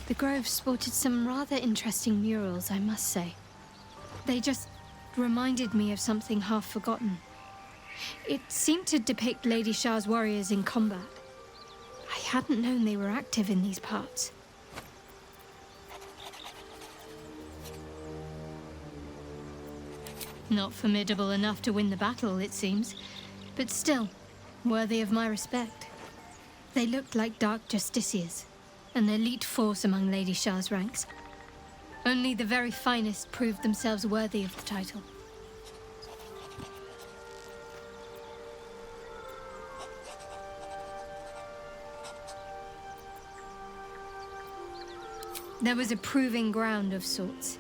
The grove sported some rather interesting murals, I must say. They just reminded me of something half forgotten. It seemed to depict Lady Shah's warriors in combat. I hadn't known they were active in these parts. Not formidable enough to win the battle, it seems, but still, worthy of my respect. They looked like dark justiciars, an elite force among Lady Shah's ranks. Only the very finest proved themselves worthy of the title. There was a proving ground of sorts.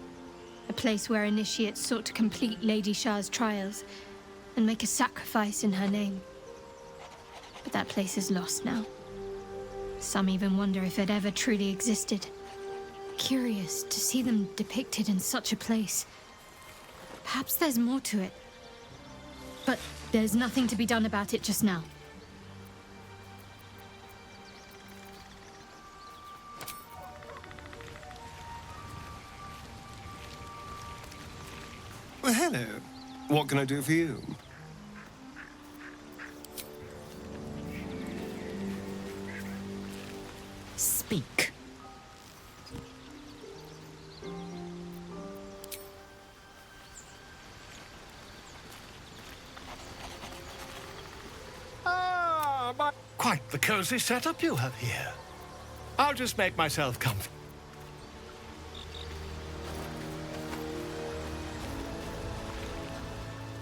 A place where initiates sought to complete Lady Shah's trials and make a sacrifice in her name. But that place is lost now. Some even wonder if it ever truly existed. Curious to see them depicted in such a place. Perhaps there's more to it. But there's nothing to be done about it just now. Well, hello. What can I do for you? Speak. Quite the cozy setup you have here. I'll just make myself comfy.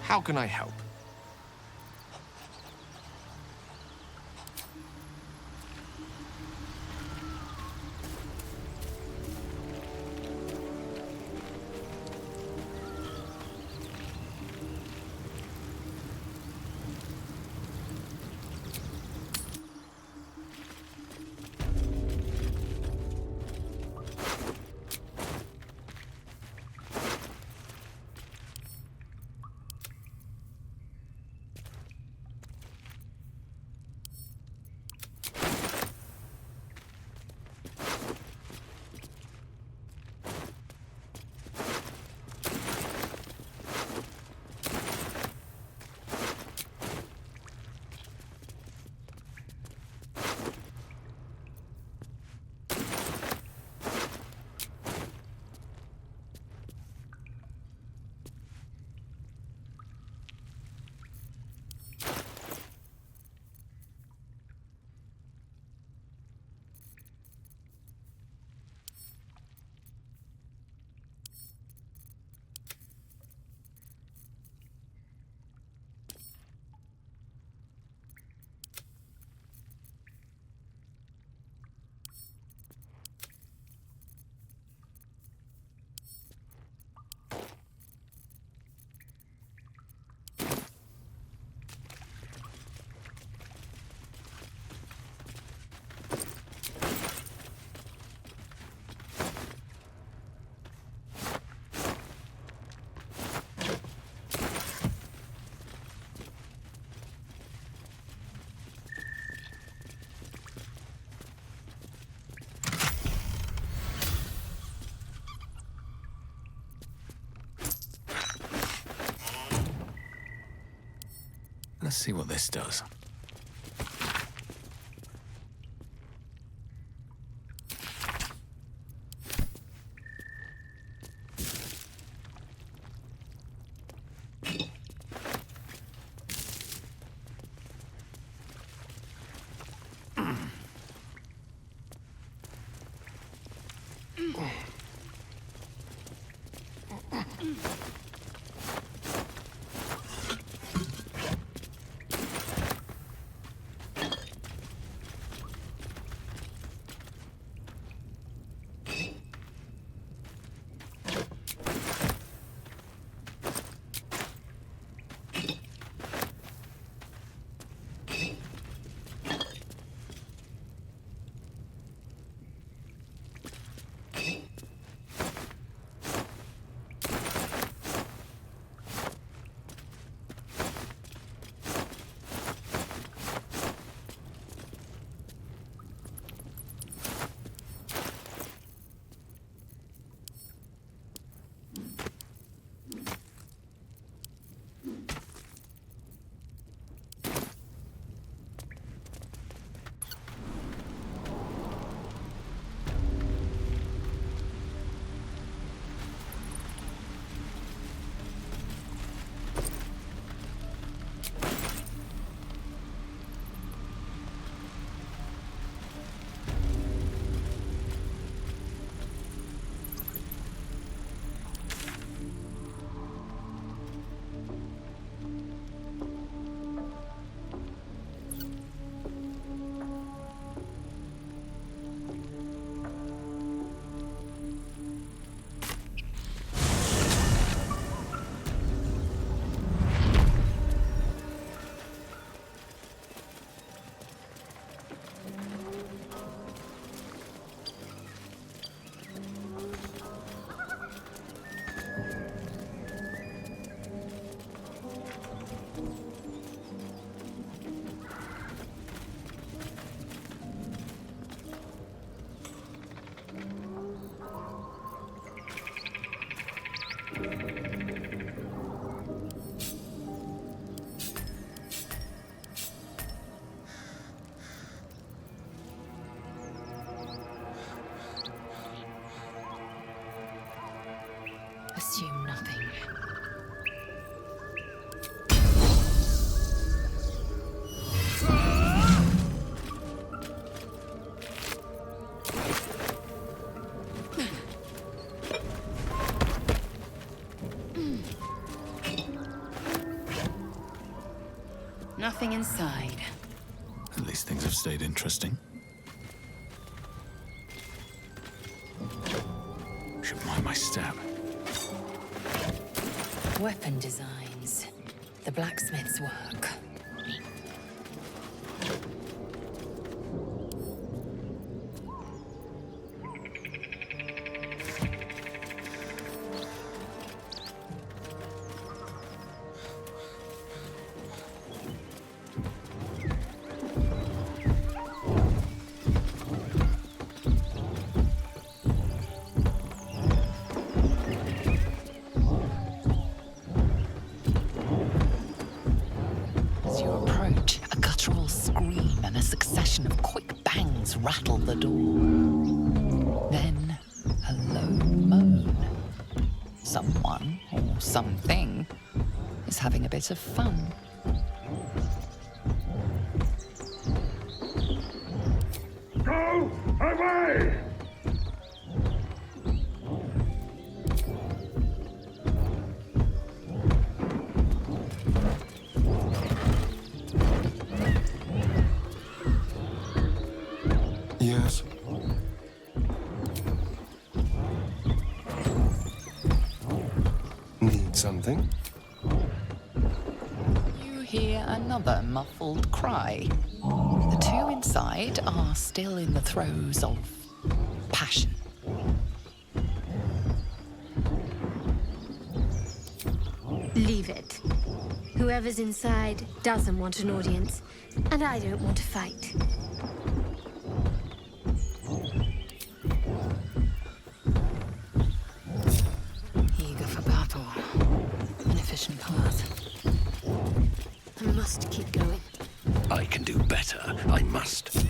How can I help? Let's see what this does. Assume nothing. Nothing inside. At least things have stayed interesting. Should mind my stab. Weapon designs. The blacksmith's work. Rattle the door. Then a low moan. Someone or something is having a bit of fun. Go away! Yes. Need something? You hear another muffled cry. The two inside are still in the throes of passion. Leave it. Whoever's inside doesn't want an audience, and I don't want to fight. Eager for battle. An efficient path. I must keep going. I can do better. I must.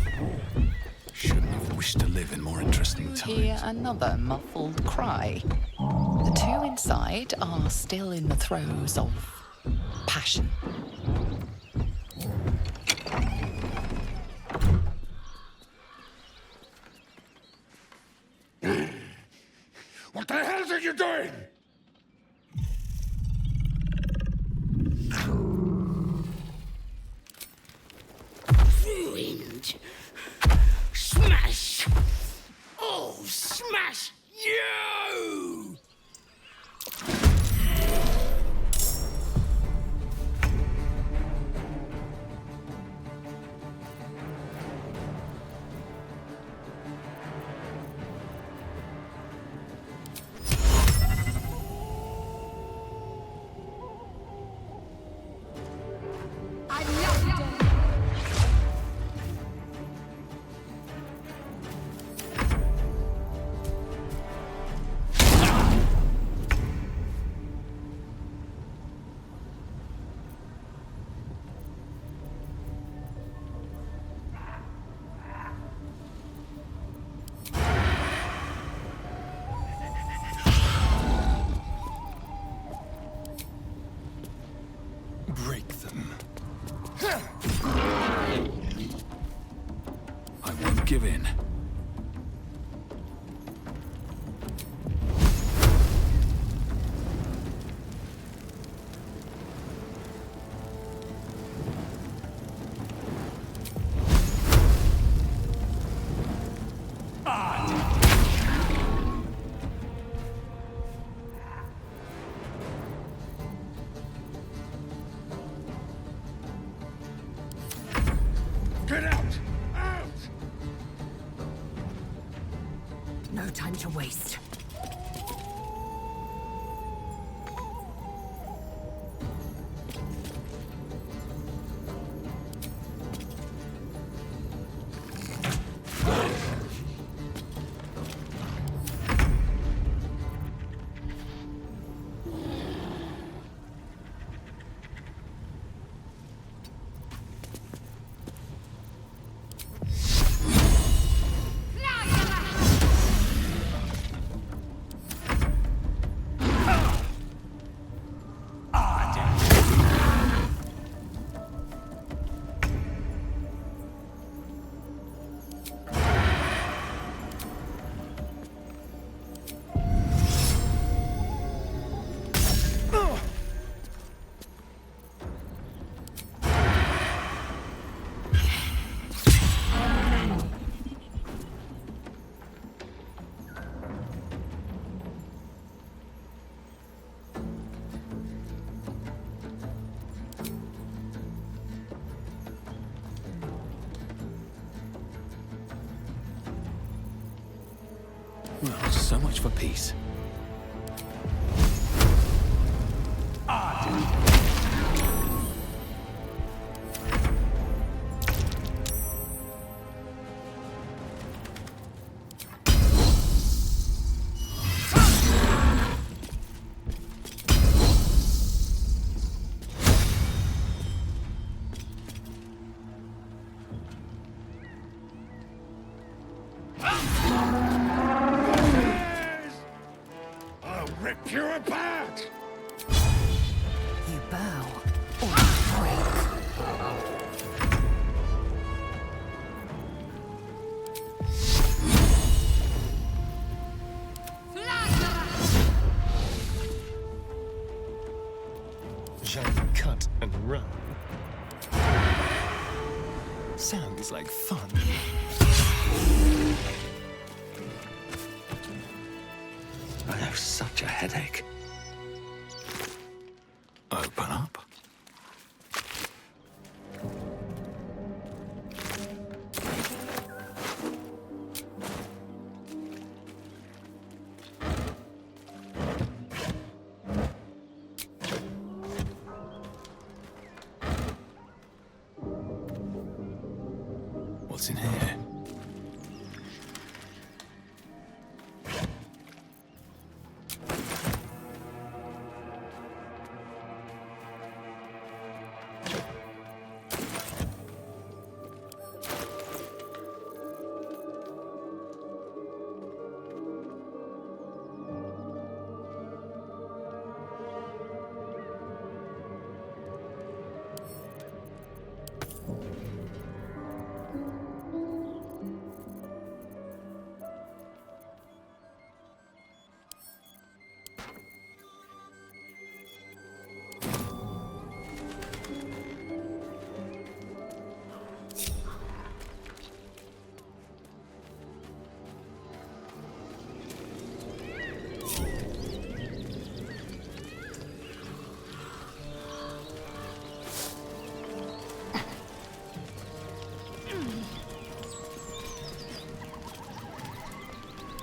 Shouldn't have wished to live in more interesting You hear times. another muffled cry. The two inside are still in the throes of passion. What the hell are you doing? Ruined. Smash! Oh, smash you! Break them. I won't give in. Get out! Out! No time to waste. Well, so much for peace. I'll rip you apart! You bow or you break. Shall we cut and run? Sounds like fun. I have such a headache. Open up. What's in here?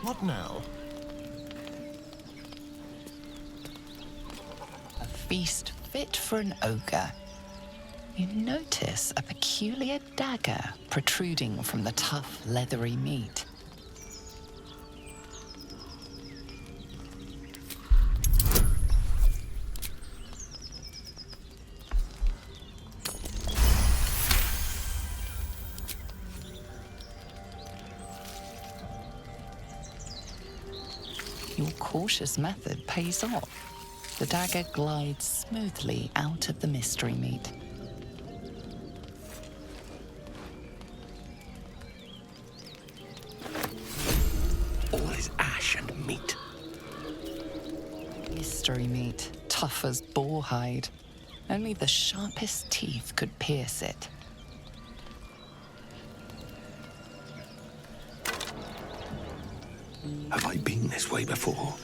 What now? A feast fit for an ogre. You notice a peculiar dagger protruding from the tough, leathery meat. Your cautious method pays off. The dagger glides smoothly out of the mystery meat. All is ash and meat. Mystery meat, tough as boar hide. Only the sharpest teeth could pierce it. Have I been this way before?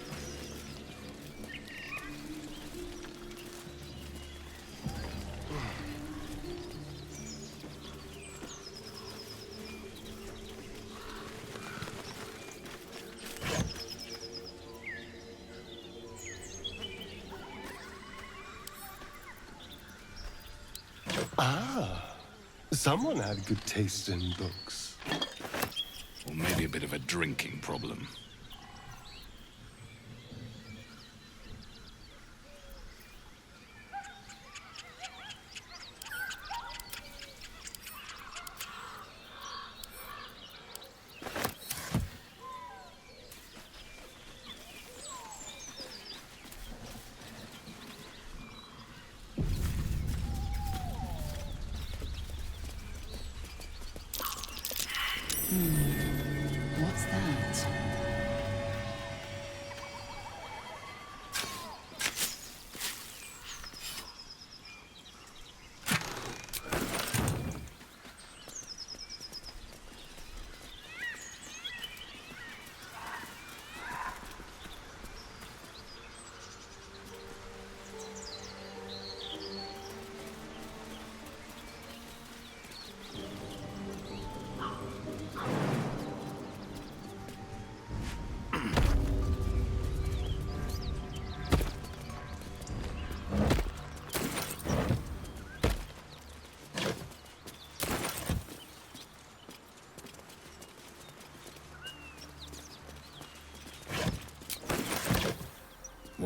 Someone had good taste in books. Or maybe a bit of a drinking problem. What's that?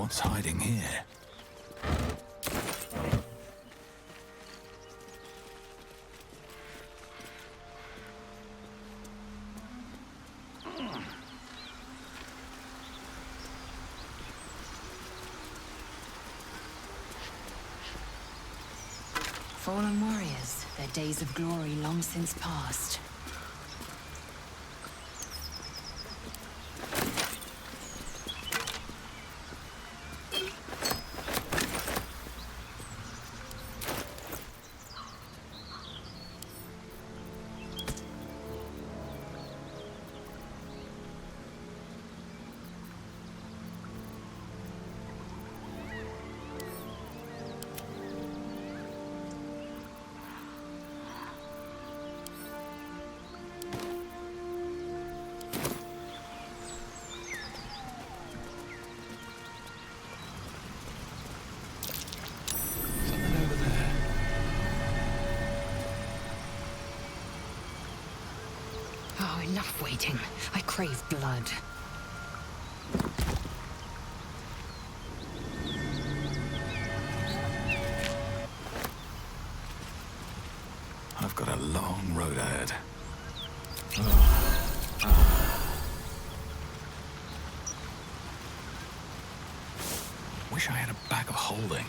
What's hiding here? Fallen warriors, their days of glory long since past. Oh, enough waiting. I crave blood. I've got a long road ahead. Wish I had a bag of holding.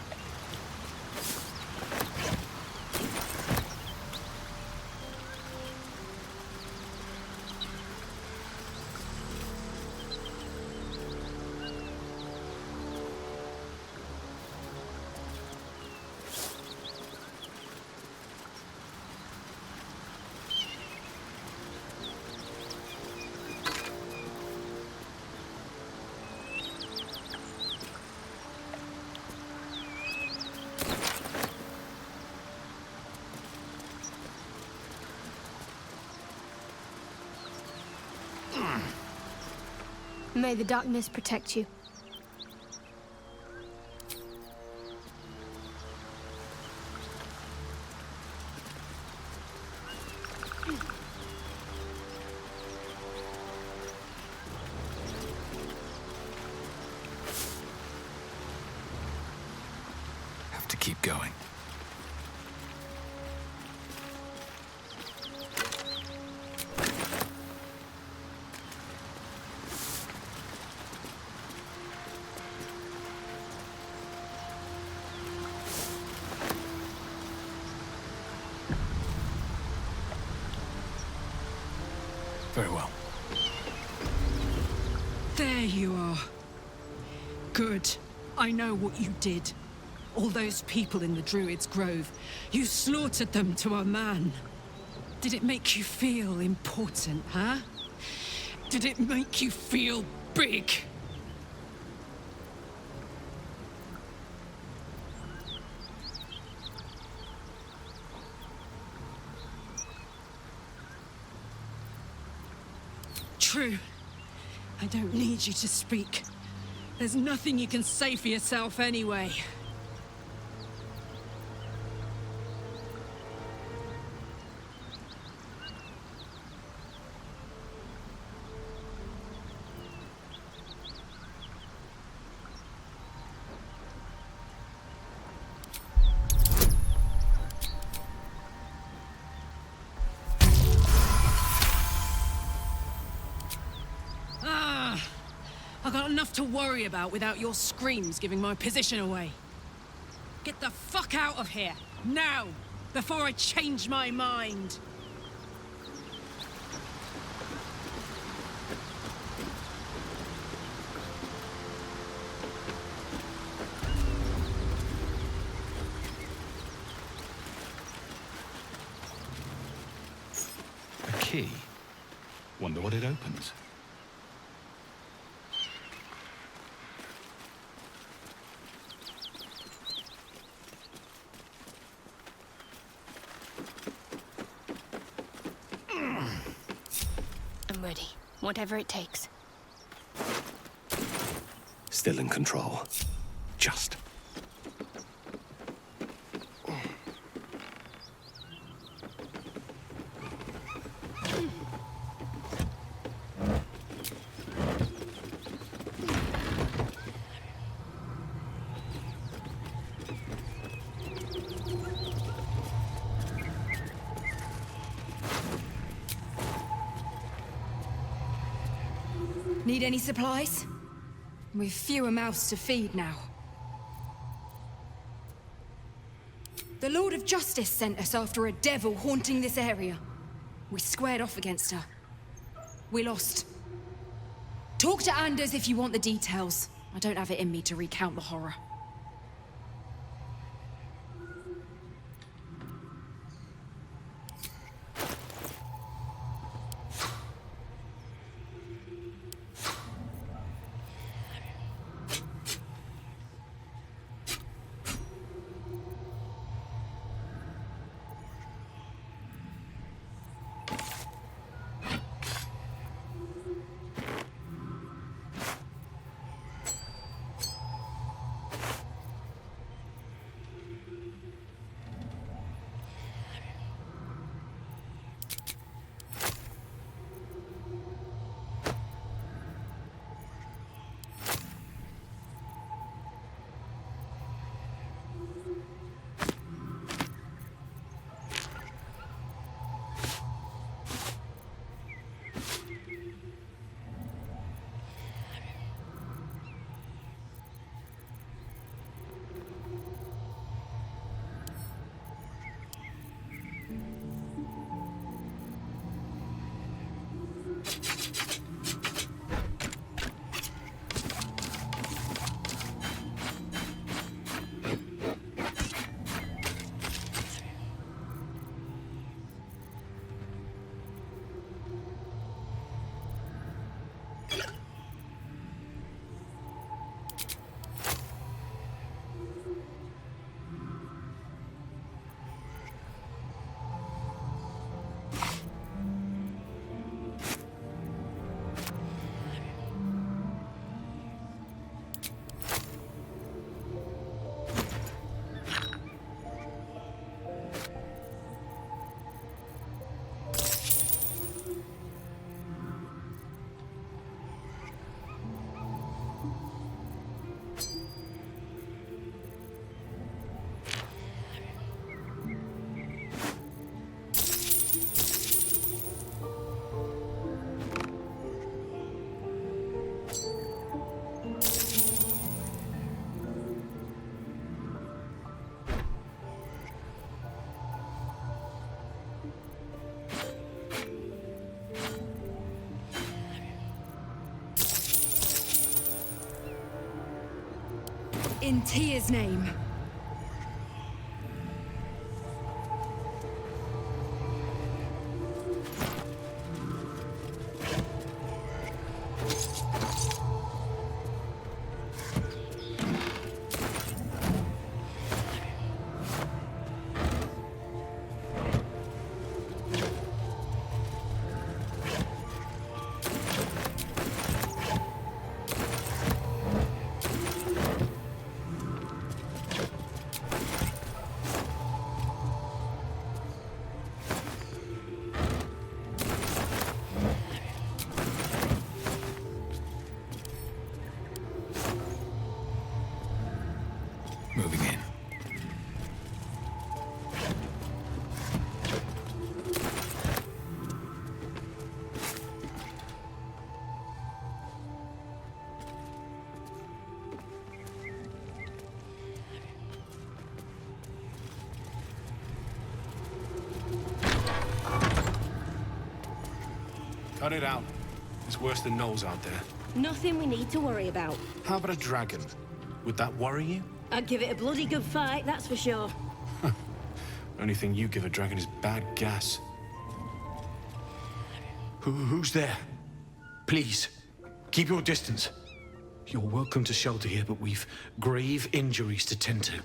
May the darkness protect you. Have to keep going. Very well. There you are. Good. I know what you did. All those people in the Druid's Grove. You slaughtered them to a man. Did it make you feel important, huh? Did it make you feel big? True. I don't need you to speak. There's nothing you can say for yourself anyway. I've got enough to worry about without your screams giving my position away. Get the fuck out of here, now, before I change my mind. A key? Wonder what it opens. I'm ready. Whatever it takes. Still in control. Just. Need any supplies? We've fewer mouths to feed now. The Lord of Justice sent us after a devil haunting this area. We squared off against her. We lost. Talk to Anders if you want the details. I don't have it in me to recount the horror. In Tyr's name. Moving in. Cut it out. It's worse than gnolls out there. Nothing we need to worry about. How about a dragon? Would that worry you? I'd give it a bloody good fight, that's for sure. Only thing you give a dragon is bad gas. Who's there? Please, keep your distance. You're welcome to shelter here, but we've grave injuries to tend to.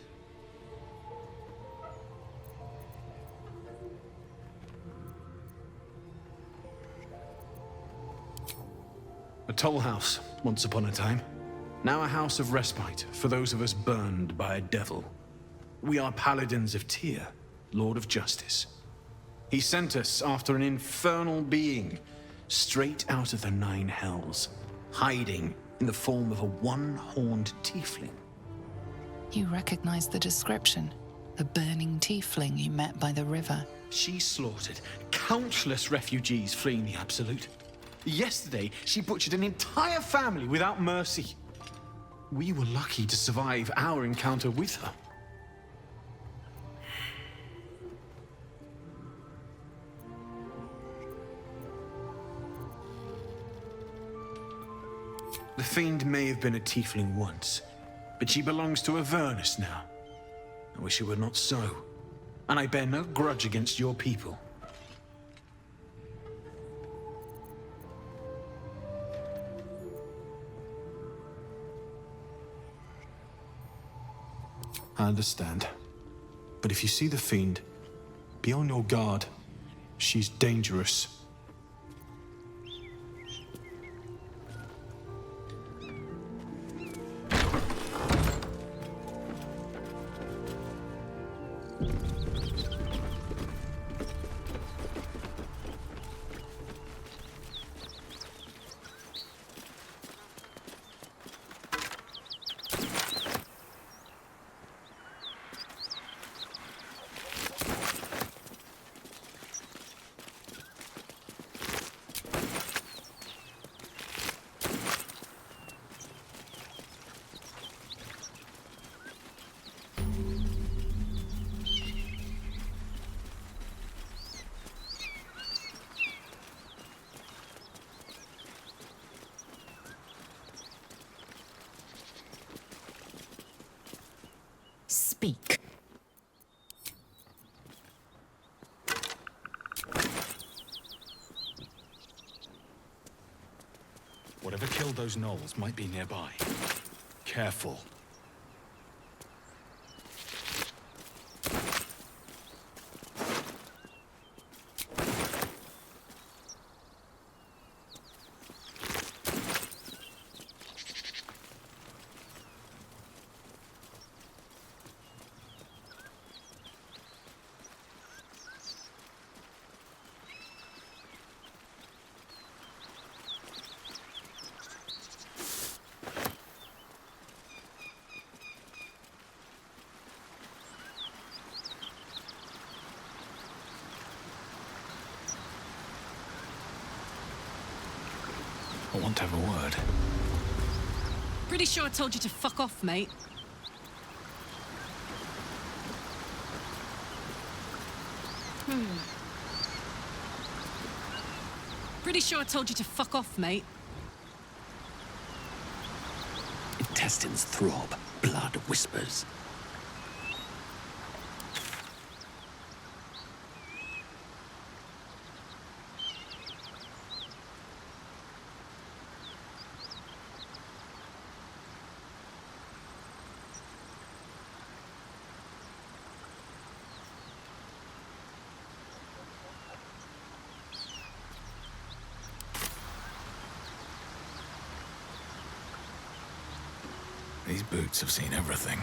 A toll house, once upon a time. Now a house of respite for those of us burned by a devil. We are paladins of Tyr, Lord of Justice. He sent us after an infernal being, straight out of the Nine Hells, hiding in the form of a one-horned tiefling. You recognize the description. The burning tiefling you met by the river. She slaughtered countless refugees fleeing the Absolute. Yesterday, she butchered an entire family without mercy. We were lucky to survive our encounter with her. The Fiend may have been a tiefling once, but she belongs to Avernus now. I wish it were not so, and I bear no grudge against your people. I understand. But if you see the Fiend, be on your guard. She's dangerous. Speak. Whatever killed those gnolls might be nearby. Careful. I want to have a word. Pretty sure I told you to fuck off, mate. Pretty sure I told you to fuck off, mate. Intestines throb, blood whispers. These boots have seen everything.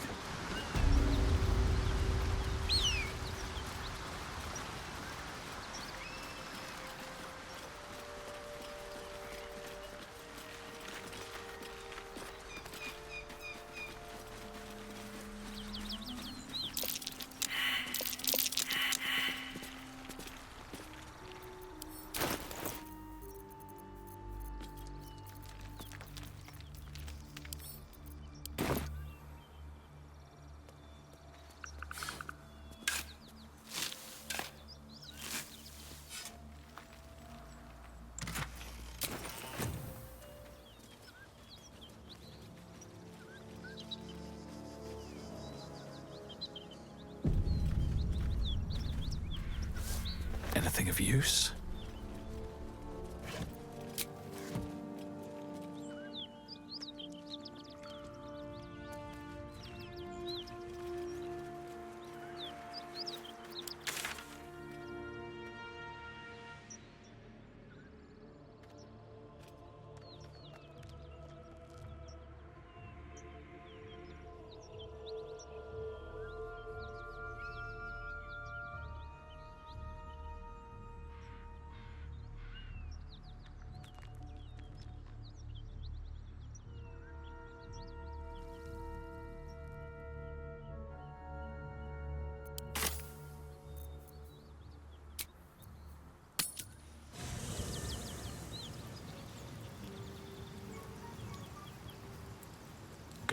Anything of use?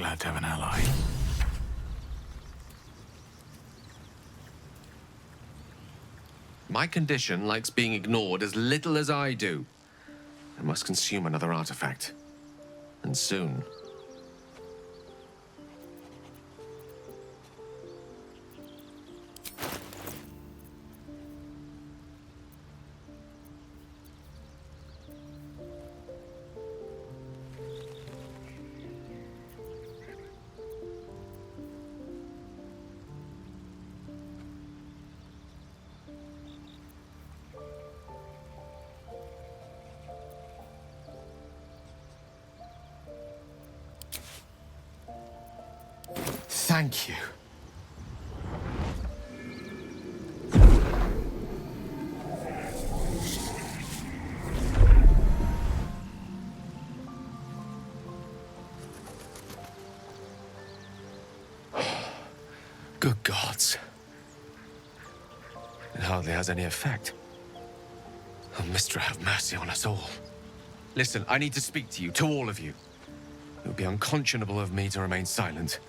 glad to have an ally. My condition likes being ignored as little as I do. I must consume another artifact. And soon. Thank you. Good gods. It hardly has any effect. Oh, Mystra, have mercy on us all. Listen, I need to speak to you, to all of you. It would be unconscionable of me to remain silent.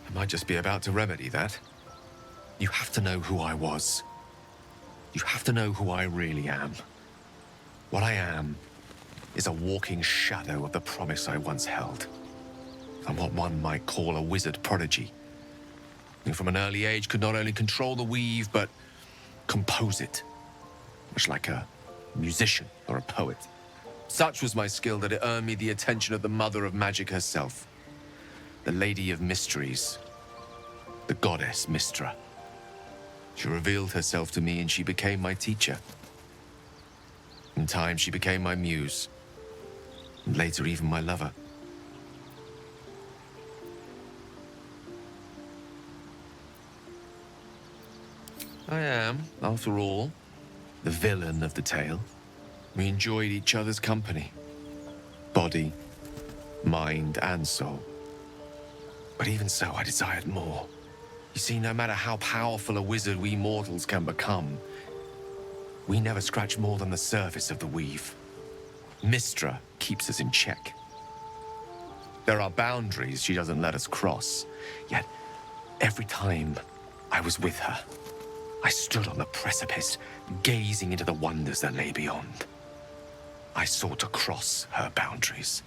I might just be about to remedy that. You have to know who I was. You have to know who I really am. What I am is a walking shadow of the promise I once held. I'm what one might call a wizard prodigy. Who from an early age could not only control the weave, but compose it. Much like a musician or a poet. Such was my skill that it earned me the attention of the mother of magic herself. The Lady of Mysteries. The goddess Mystra. She revealed herself to me and she became my teacher. In time, she became my muse. And later, even my lover. I am, after all, the villain of the tale. We enjoyed each other's company. Body, mind, and soul. But even so, I desired more. You see, no matter how powerful a wizard we mortals can become, we never scratch more than the surface of the weave. Mystra keeps us in check. There are boundaries she doesn't let us cross. Yet, every time I was with her, I stood on the precipice, gazing into the wonders that lay beyond. I sought to cross her boundaries.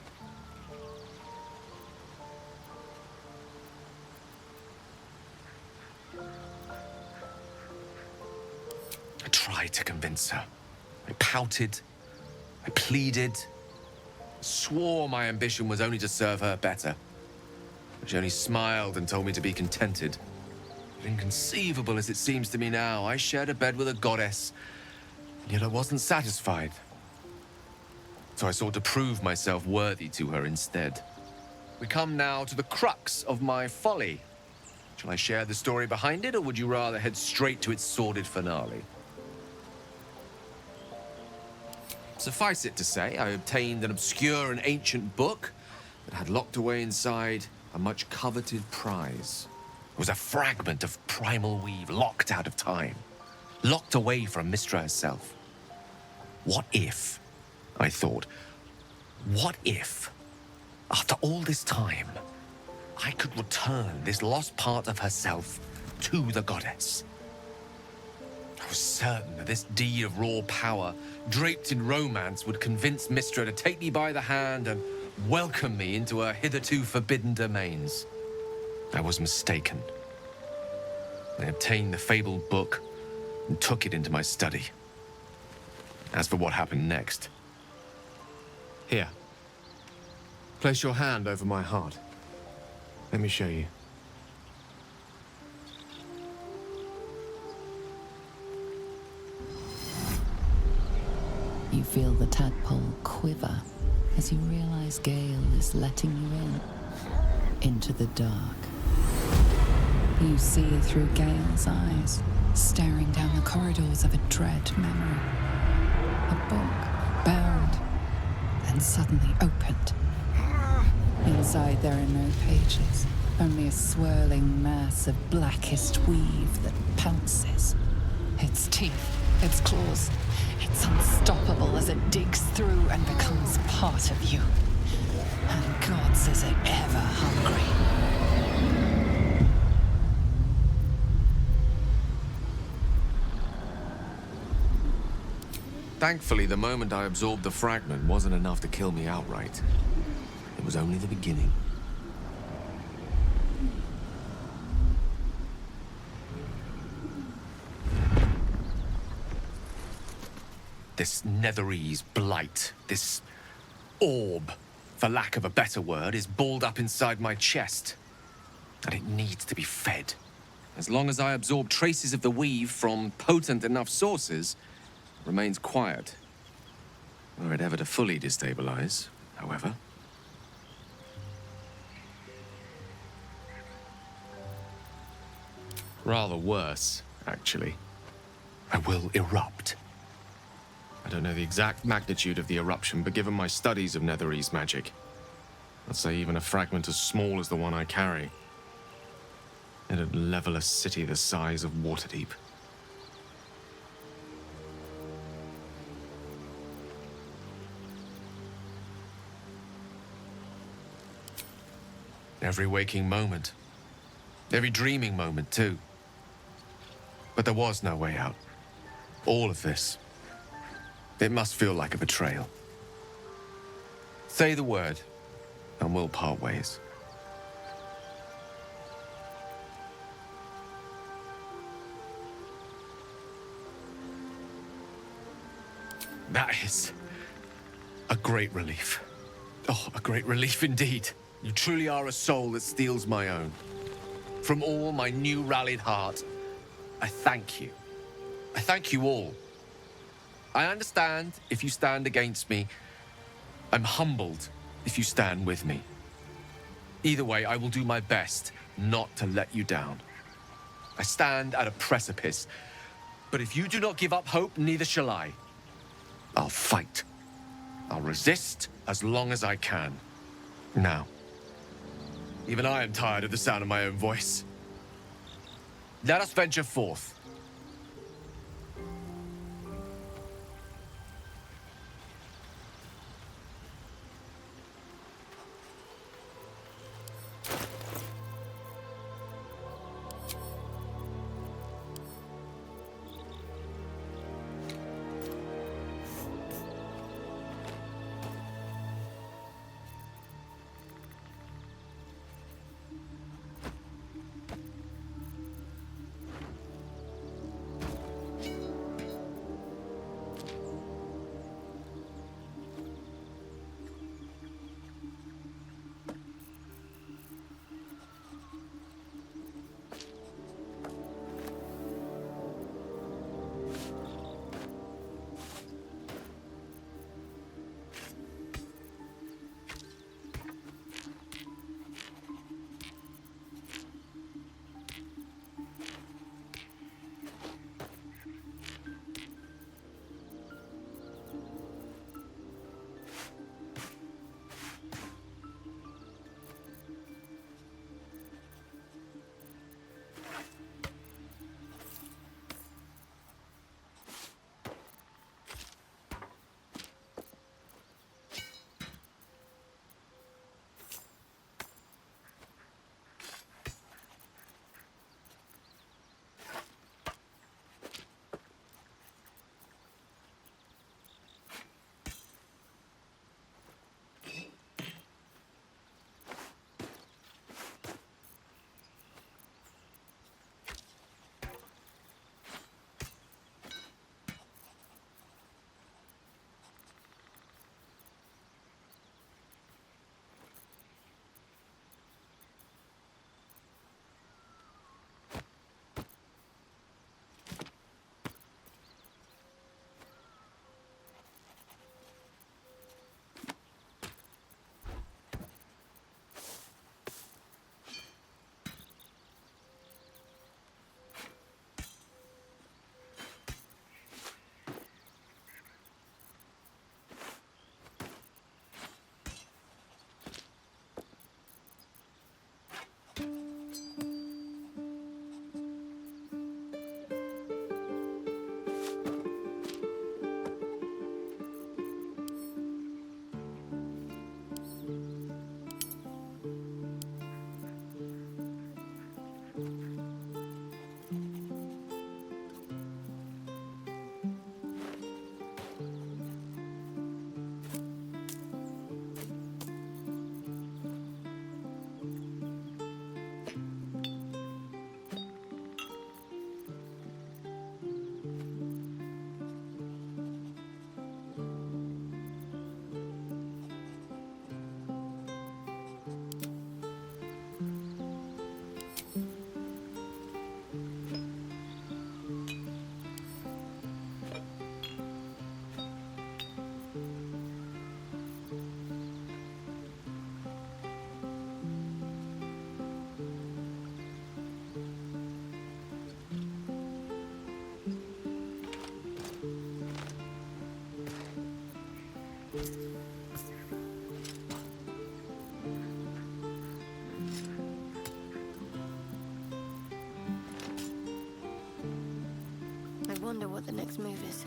I tried to convince her. I pouted. I pleaded. Swore my ambition was only to serve her better. But she only smiled and told me to be contented. But inconceivable as it seems to me now, I shared a bed with a goddess, and yet I wasn't satisfied. So I sought to prove myself worthy to her instead. We come now to the crux of my folly. Shall I share the story behind it, or would you rather head straight to its sordid finale? Suffice it to say, I obtained an obscure and ancient book that had locked away inside a much coveted prize. It was a fragment of primal weave locked out of time, locked away from Mystra herself. What if, I thought, what if, after all this time, I could return this lost part of herself to the goddess? I was certain that this deed of raw power, draped in romance, would convince Mystra to take me by the hand and welcome me into her hitherto forbidden domains. I was mistaken. I obtained the fabled book and took it into my study. As for what happened next... Here. Place your hand over my heart. Let me show you. You feel the tadpole quiver as you realize Gale is letting you into the dark. You see through Gale's eyes, staring down the corridors of a dread memory. A book, bound, and suddenly opened. Inside there are no pages, only a swirling mass of blackest weave that pounces. Its teeth its claws. It's unstoppable as it digs through and becomes part of you. And gods, is it ever hungry. Thankfully, the moment I absorbed the fragment wasn't enough to kill me outright. It was only the beginning. This Netherese blight, this orb, for lack of a better word, is balled up inside my chest. And it needs to be fed. As long as I absorb traces of the weave from potent enough sources, it remains quiet. Were it ever to fully destabilize, however. Rather worse, actually. I will erupt. I don't know the exact magnitude of the eruption, but given my studies of Netherese magic, I'd say even a fragment as small as the one I carry, it'd level a city the size of Waterdeep. Every waking moment. Every dreaming moment, too. But there was no way out. All of this. It must feel like a betrayal. Say the word, and we'll part ways. That is a great relief. Oh, a great relief indeed. You truly are a soul that steals my own. From all my new rallied heart, I thank you. I thank you all. I understand if you stand against me. I'm humbled if you stand with me. Either way, I will do my best not to let you down. I stand at a precipice, but if you do not give up hope, neither shall I. I'll fight. I'll resist as long as I can. Now, even I am tired of the sound of my own voice. Let us venture forth. what the next move is.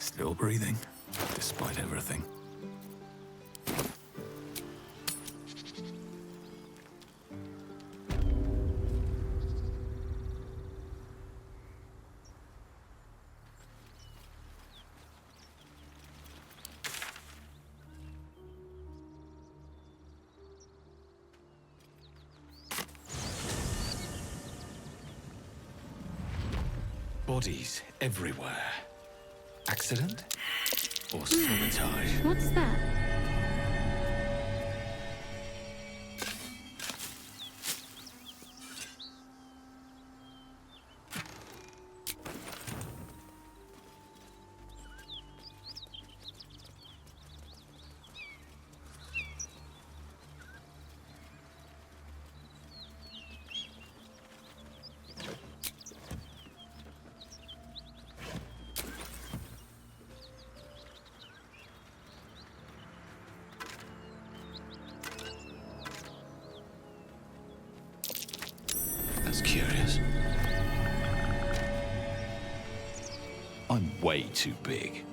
Still breathing, despite everything. Bodies everywhere. Accident? Or sabotage? What's that? That's curious. I'm way too big.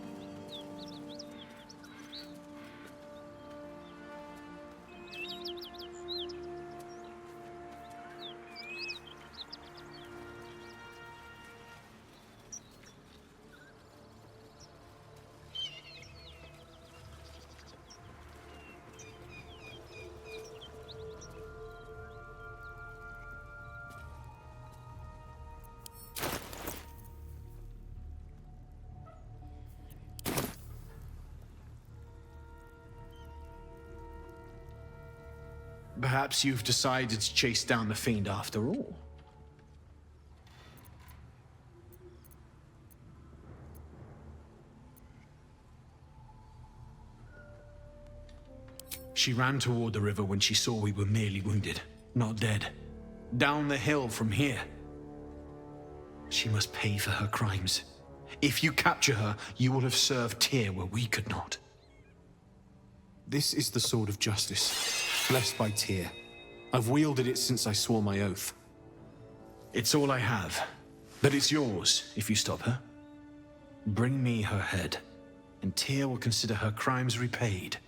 Perhaps you've decided to chase down the fiend after all. She ran toward the river when she saw we were merely wounded, not dead. Down the hill from here. She must pay for her crimes. If you capture her, you will have served Tyr where we could not. This is the sword of justice, blessed by Tyr. I've wielded it since I swore my oath. It's all I have, but it's yours if you stop her. Bring me her head, and Tyr will consider her crimes repaid.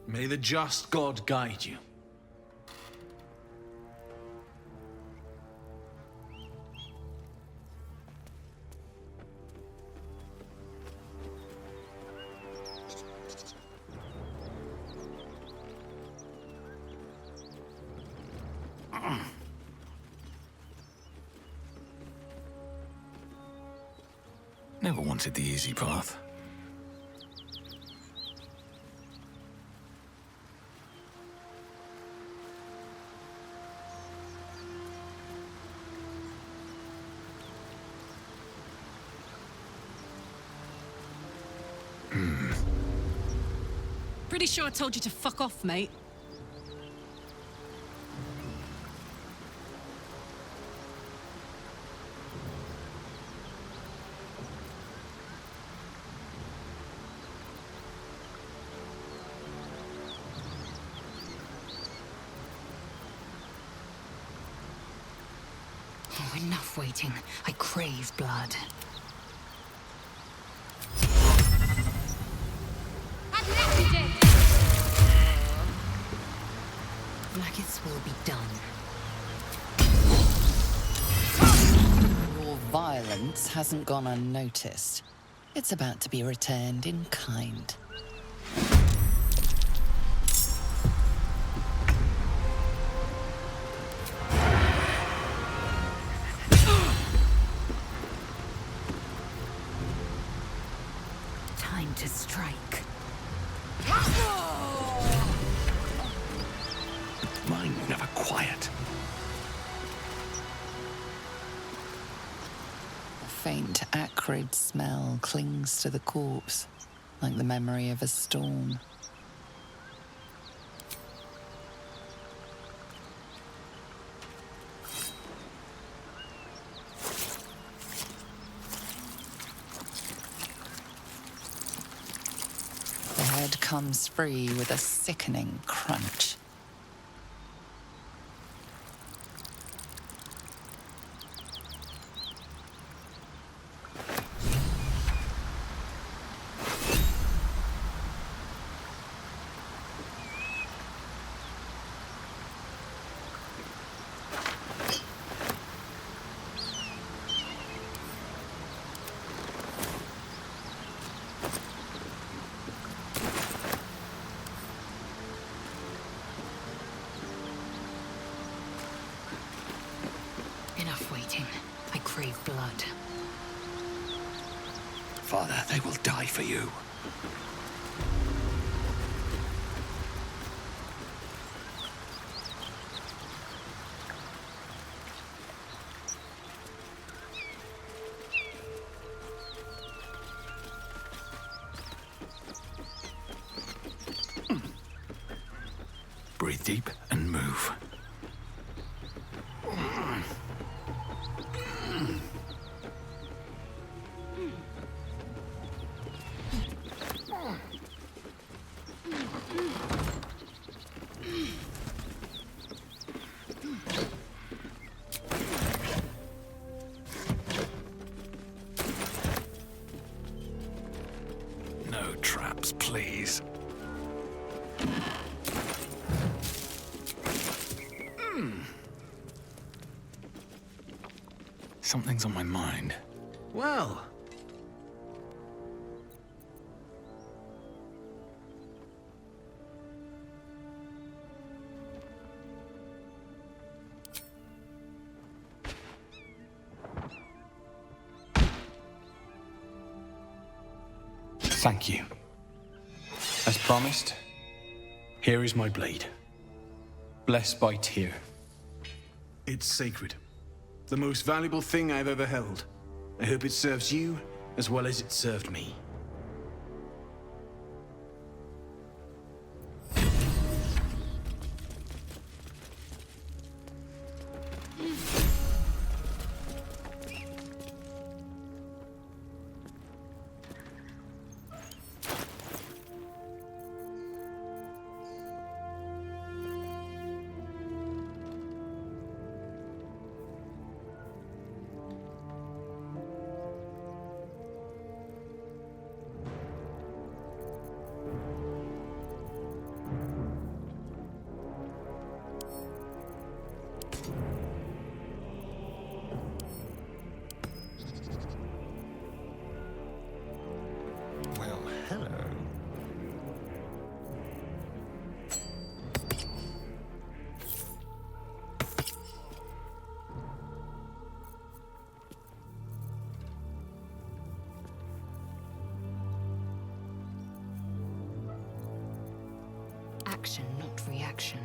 May the just God guide you. Never wanted the easy path. Pretty sure I told you to fuck off, mate. Oh, enough waiting. I crave blood. Blackets will be done. Your violence hasn't gone unnoticed. It's about to be returned in kind. strike. Mind never quiet. A faint, acrid smell clings to the corpse, like the memory of a storm. The head comes free with a sickening crunch. Enough waiting. I crave blood. Father, they will die for you. Breathe deep and move. No traps, please. Something's on my mind. Well, thank you. As promised, here is my blade. Blessed by Tyr. It's sacred. The most valuable thing I've ever held. I hope it serves you as well as it served me. Well, hello. Action, not reaction.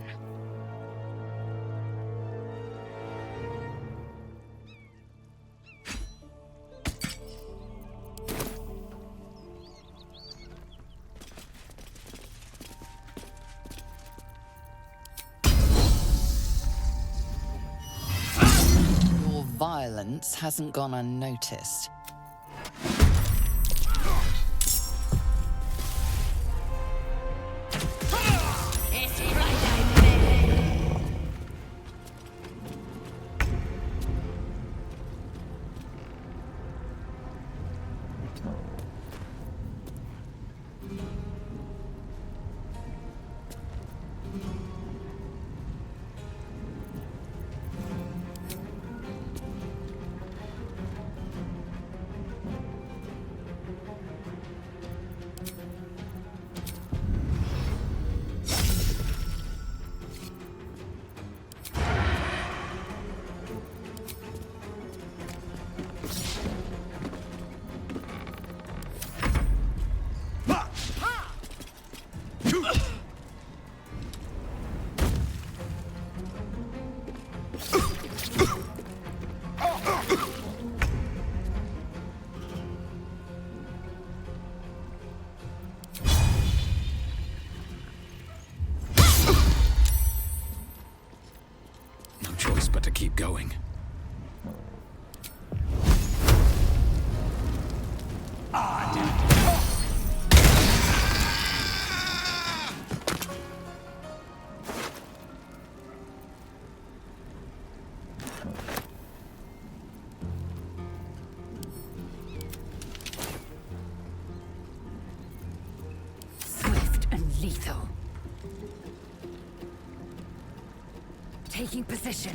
Your violence hasn't gone unnoticed. keep going. Swift and lethal. Taking position.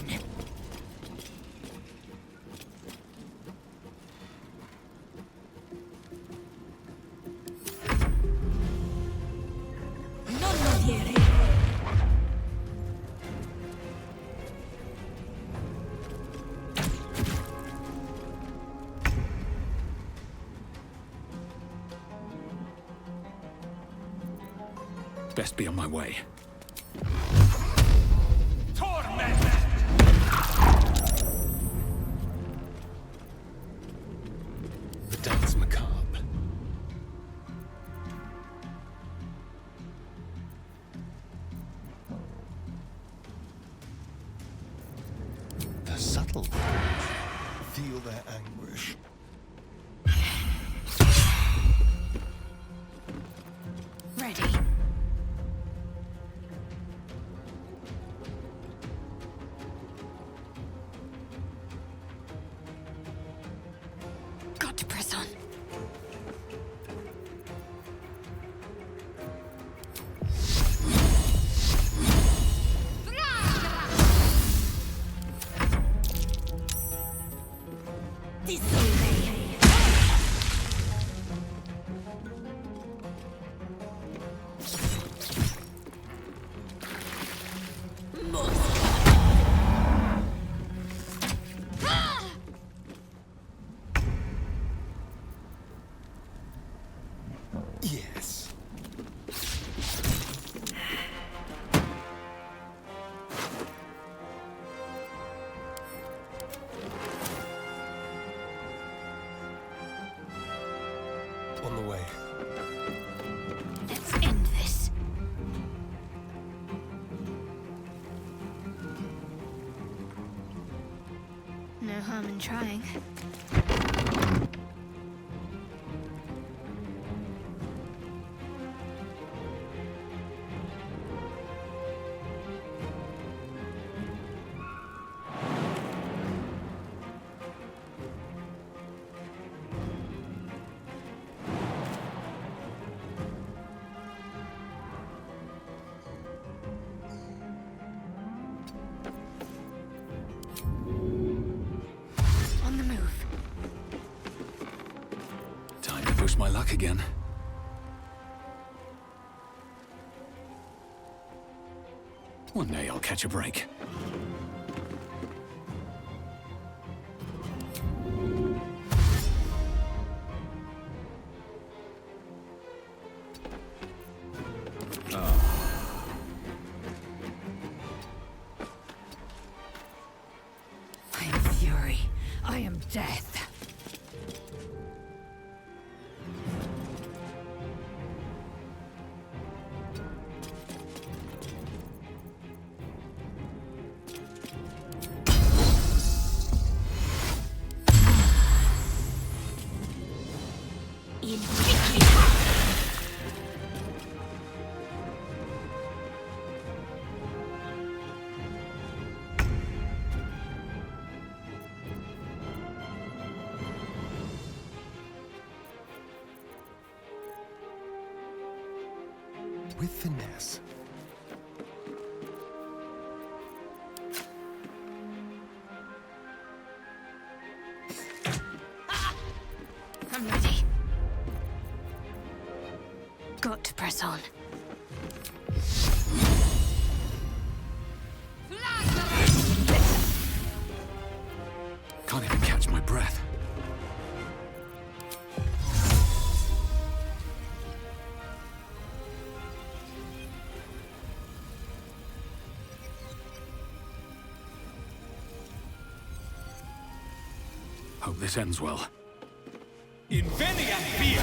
Best be on my way. The dance macabre. The subtle. Feel their anguish. Ready. Got to press on. Yes. On the way. Let's end this. No harm in trying. On the move. Time to push my luck again. One day I'll catch a break. I am fury. I am death. With finesse. I'm ready. Got to press on. Can't even catch my breath. Hope this ends well. Inveni and fear!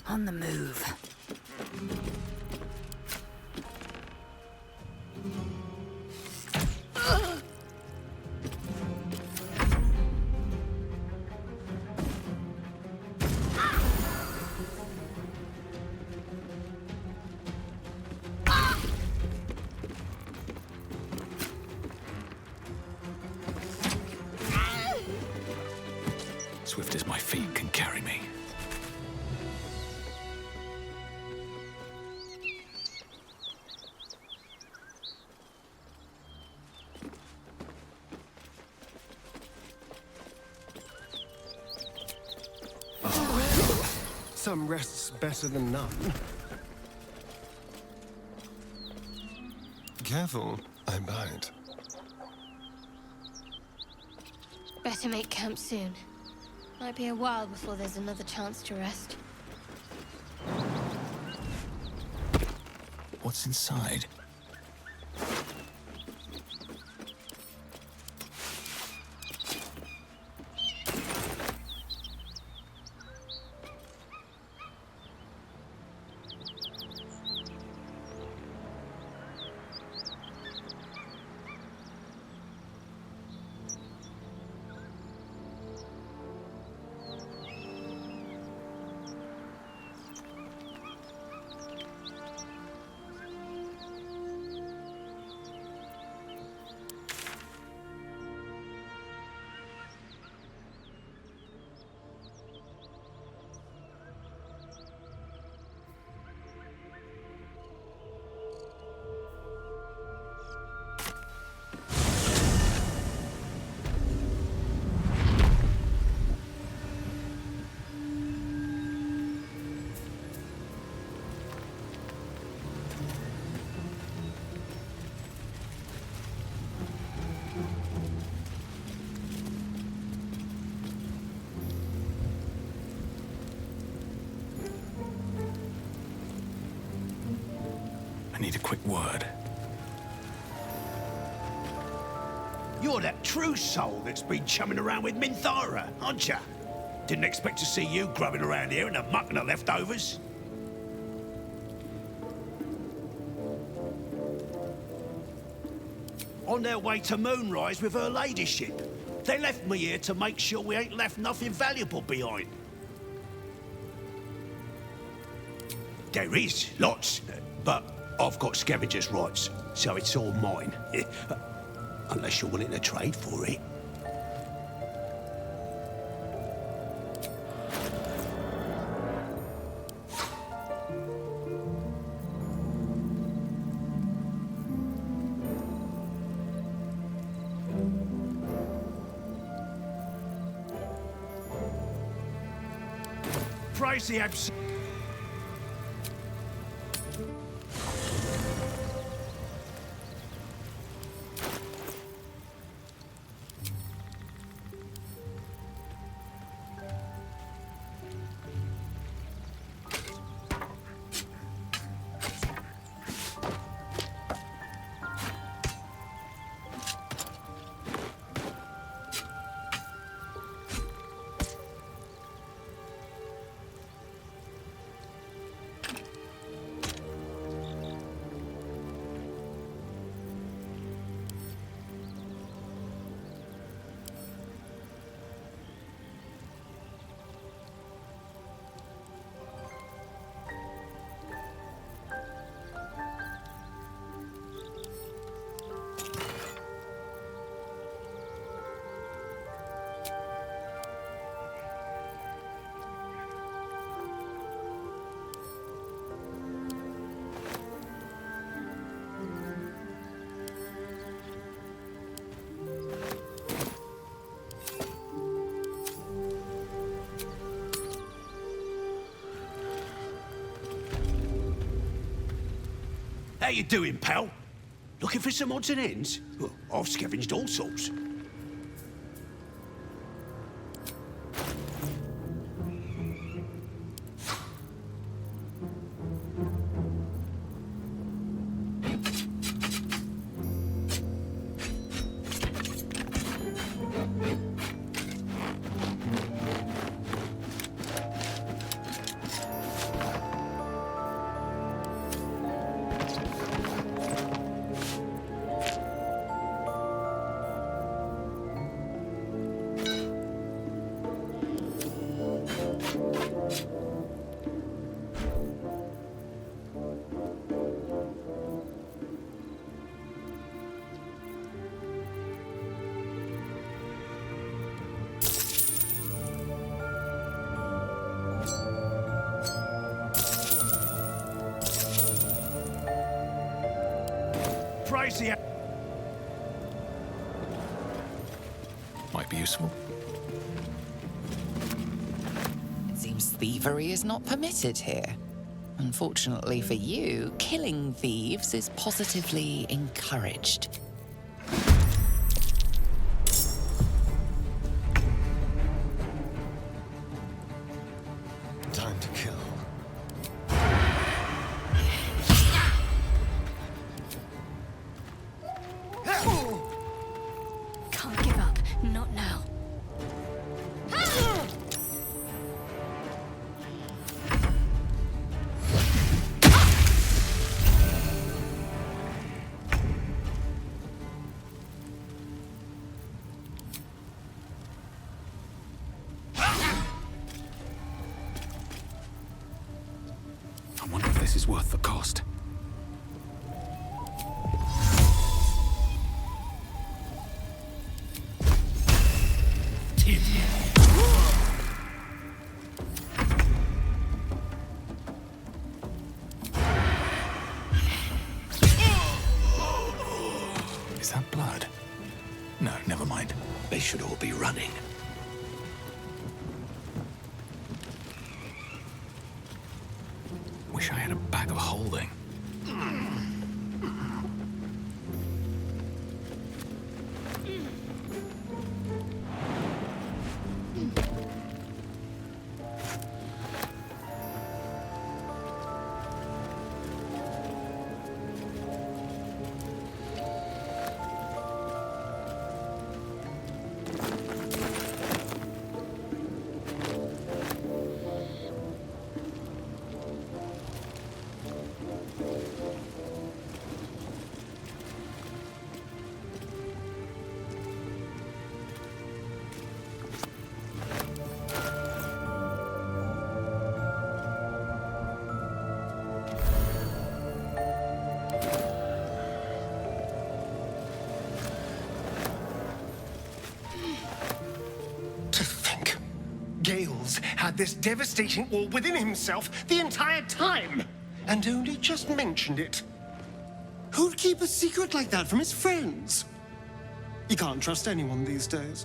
On the move. Swift as my feet can carry me. Some rest's better than none. Careful, I bite. Better make camp soon. Might be a while before there's another chance to rest. What's inside? I need a quick word. You're that true soul that's been chumming around with Minthara, aren't ya? Didn't expect to see you grubbing around here in the muck and the leftovers. On their way to Moonrise with her ladyship. They left me here to make sure we ain't left nothing valuable behind. There is, lots, but I've got scavenger's rights, so it's all mine. Unless you're willing to trade for it. Praise the abs... How you doing, pal? Looking for some odds and ends? Well, I've scavenged all sorts. crazy. Might be useful. It seems thievery is not permitted here. Unfortunately for you, killing thieves is positively encouraged. Time to kill. Can't give up. Not now. I wonder if this is worth the cost. Is that blood? No, never mind. They should all be running. Wish I had a bag of holding. Gale's had this devastating war within himself the entire time, and only just mentioned it. Who'd keep a secret like that from his friends? You can't trust anyone these days.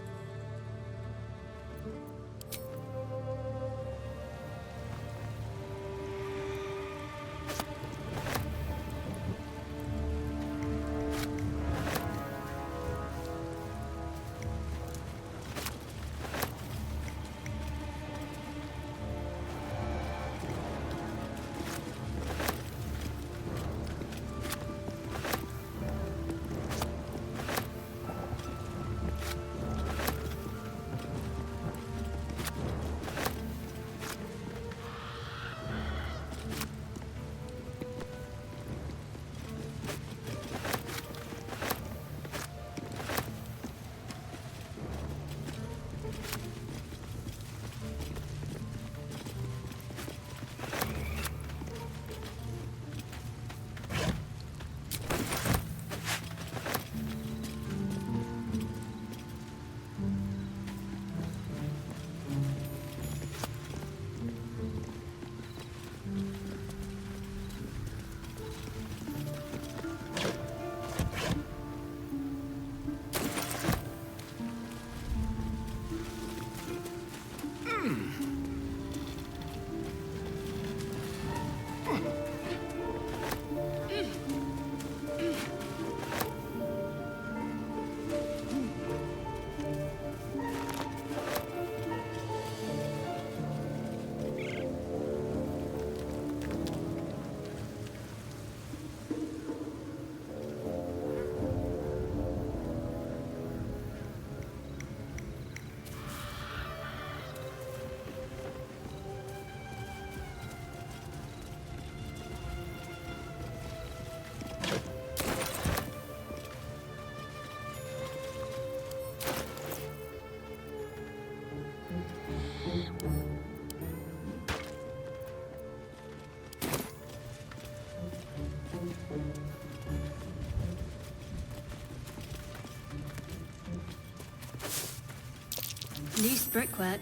Loose brickwork.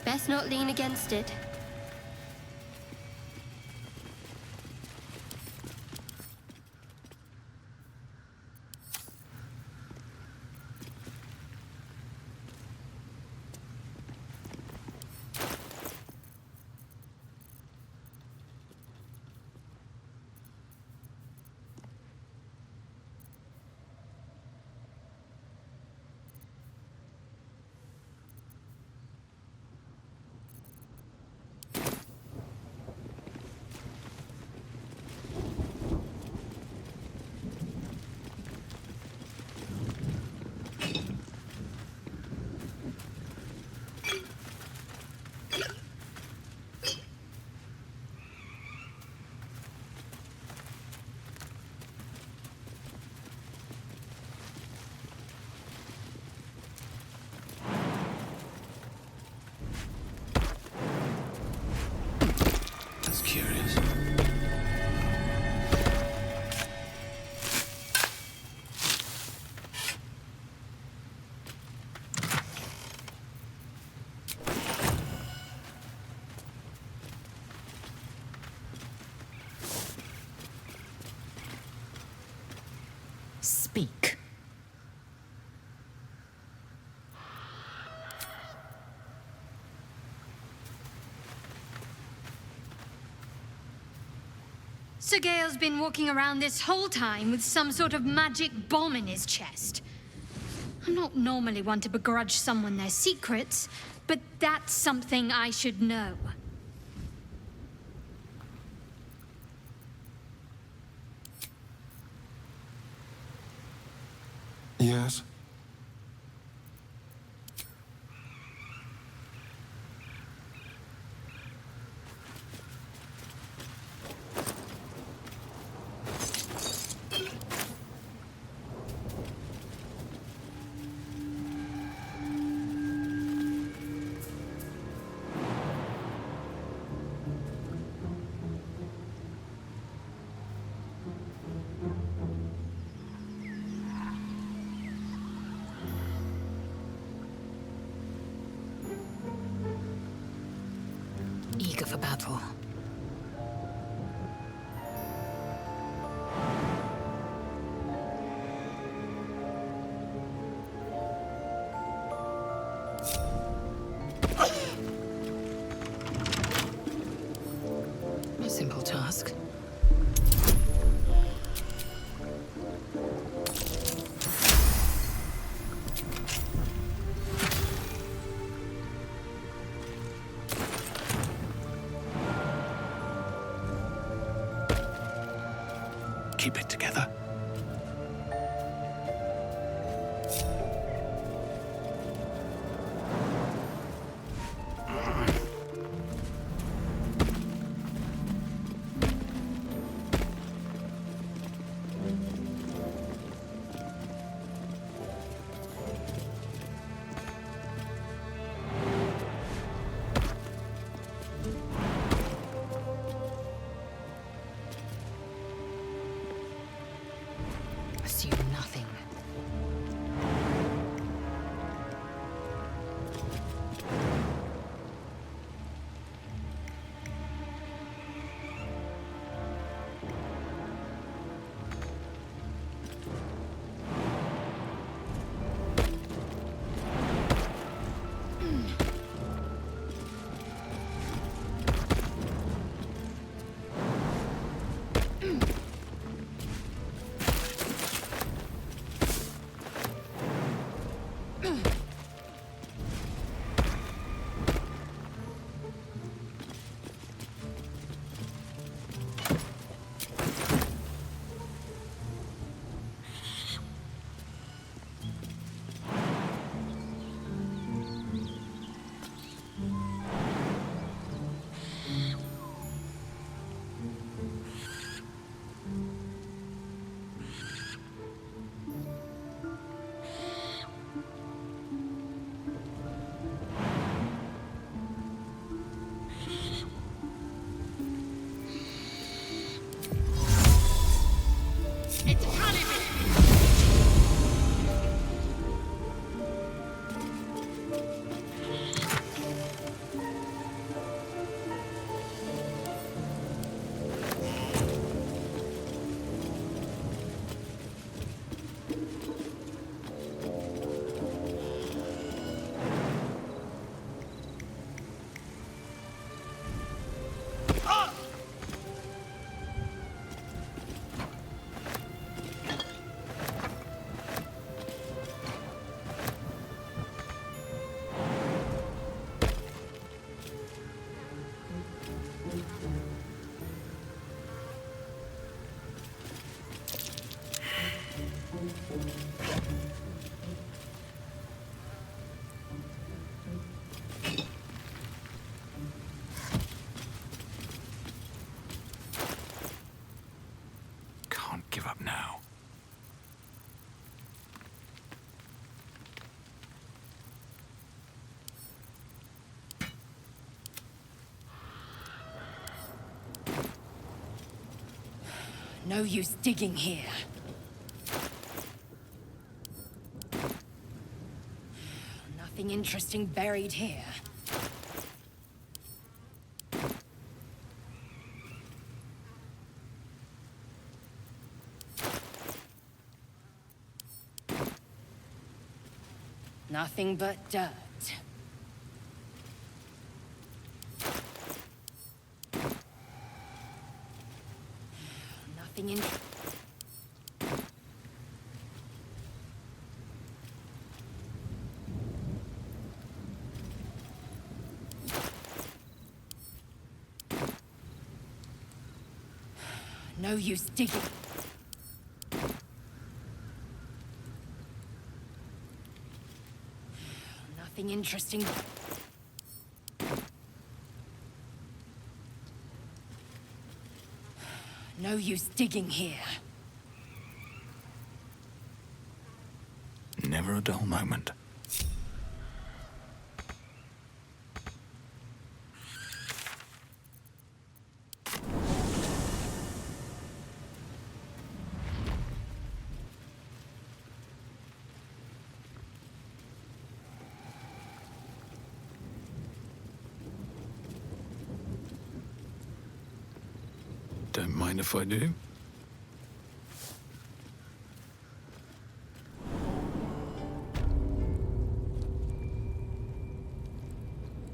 Best not lean against it. That's curious. Speak. Sir Gale's been walking around this whole time with some sort of magic bomb in his chest. I'm not normally one to begrudge someone their secrets, but that's something I should know. Yes? Eager for battle. A simple task. Keep it together. Assume nothing. Give up now. No use digging here. Nothing interesting buried here. Nothing but dirt. Nothing in... No use digging. Nothing interesting. No use digging here. Never a dull moment. Don't mind if I do.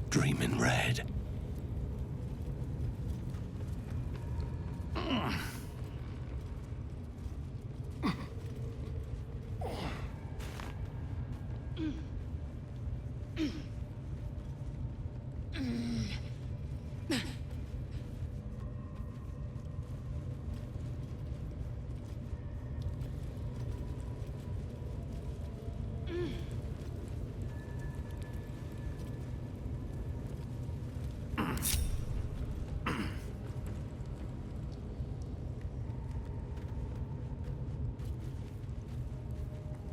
Dreaming red.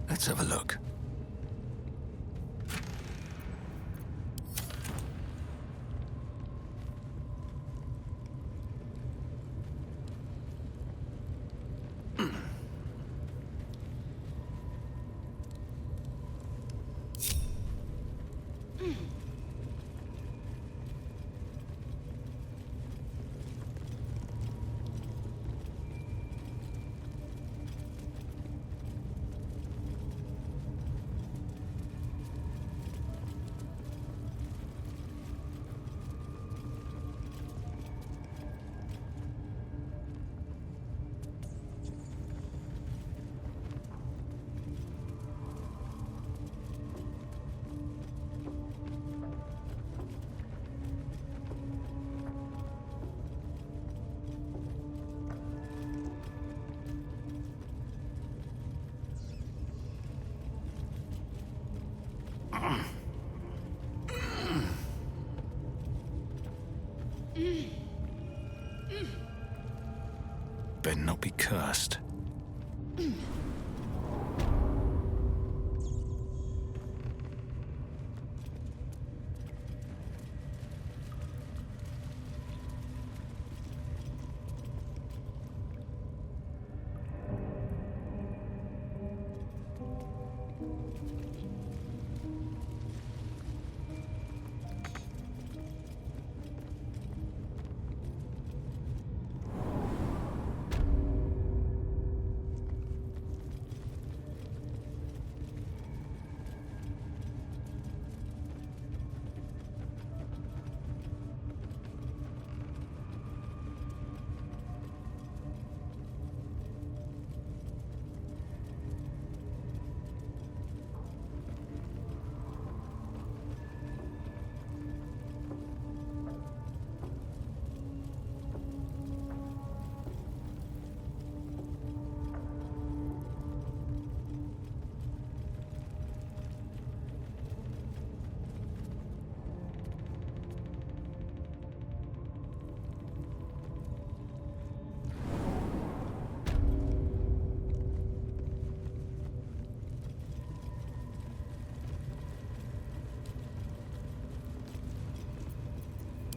Let's have a look. Better not be cursed.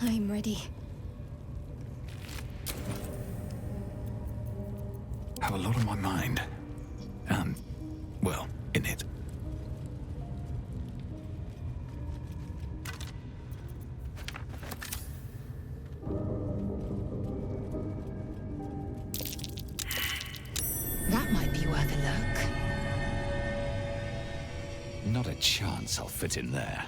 I'm ready. a lot on my mind. And, well, in it. That might be worth a look. Not a chance I'll fit in there.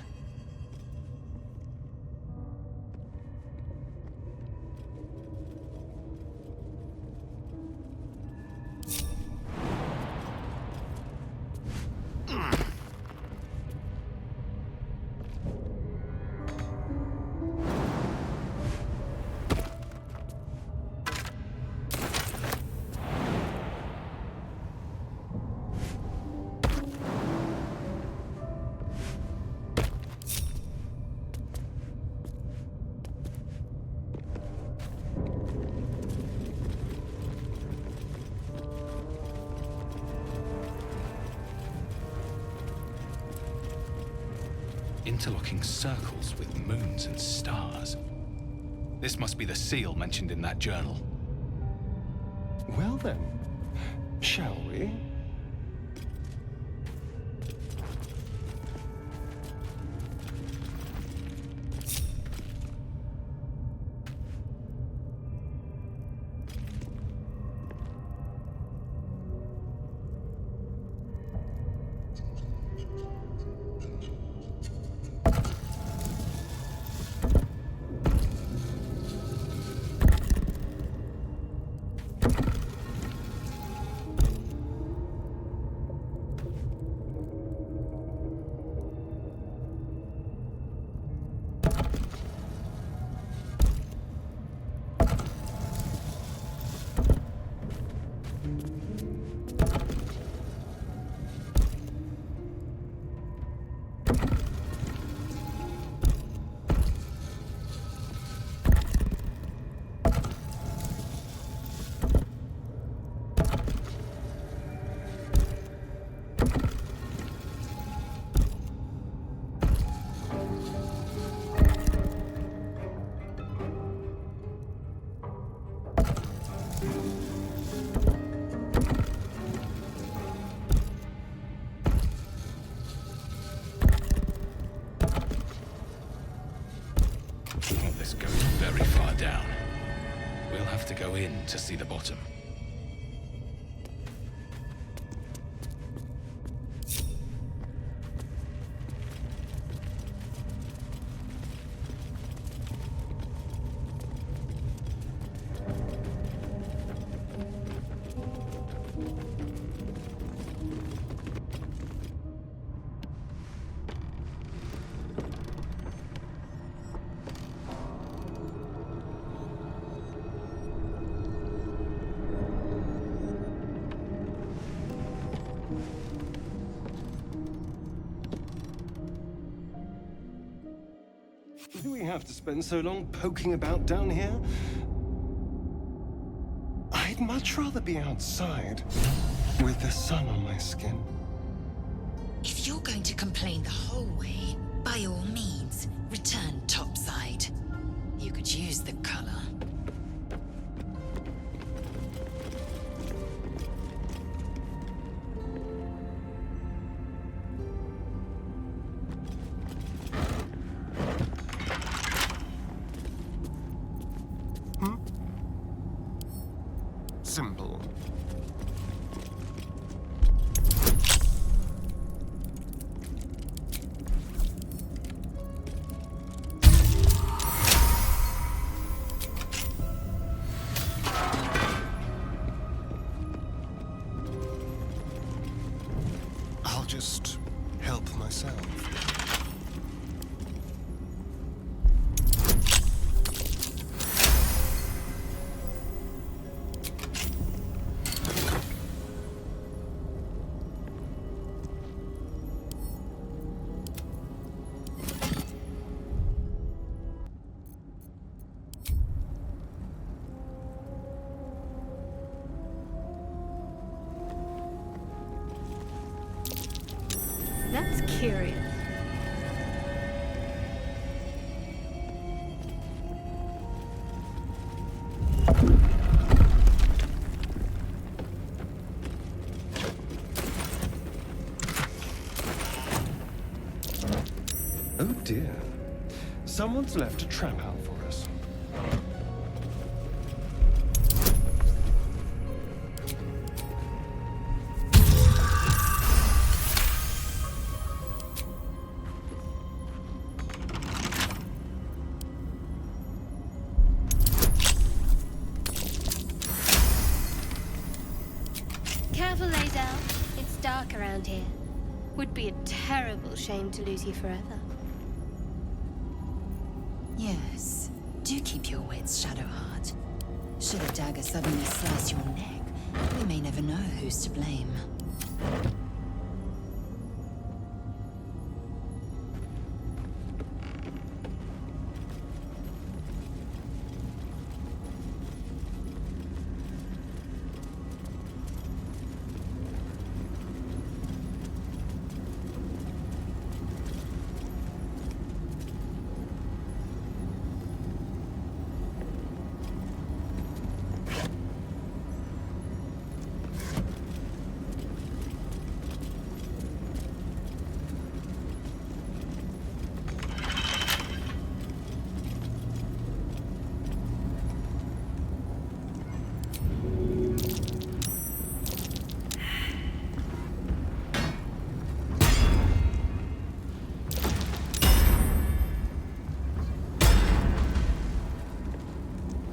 Interlocking circles with moons and stars. This must be the seal mentioned in that journal. Well then, shall we? This goes very far down. We'll have to go in to see the bottom. Do we have to spend so long poking about down here? I'd much rather be outside, with the sun on my skin. If you're going to complain the whole way, by all means, return topside. You could use the color. Simple. I'll just help myself. That's curious. dear. Someone's left a trap out for us. Careful, Lae'zel. It's dark around here. Would be a terrible shame to lose you forever. Yes. Do keep your wits, Shadowheart. Should a dagger suddenly slice your neck, we may never know who's to blame.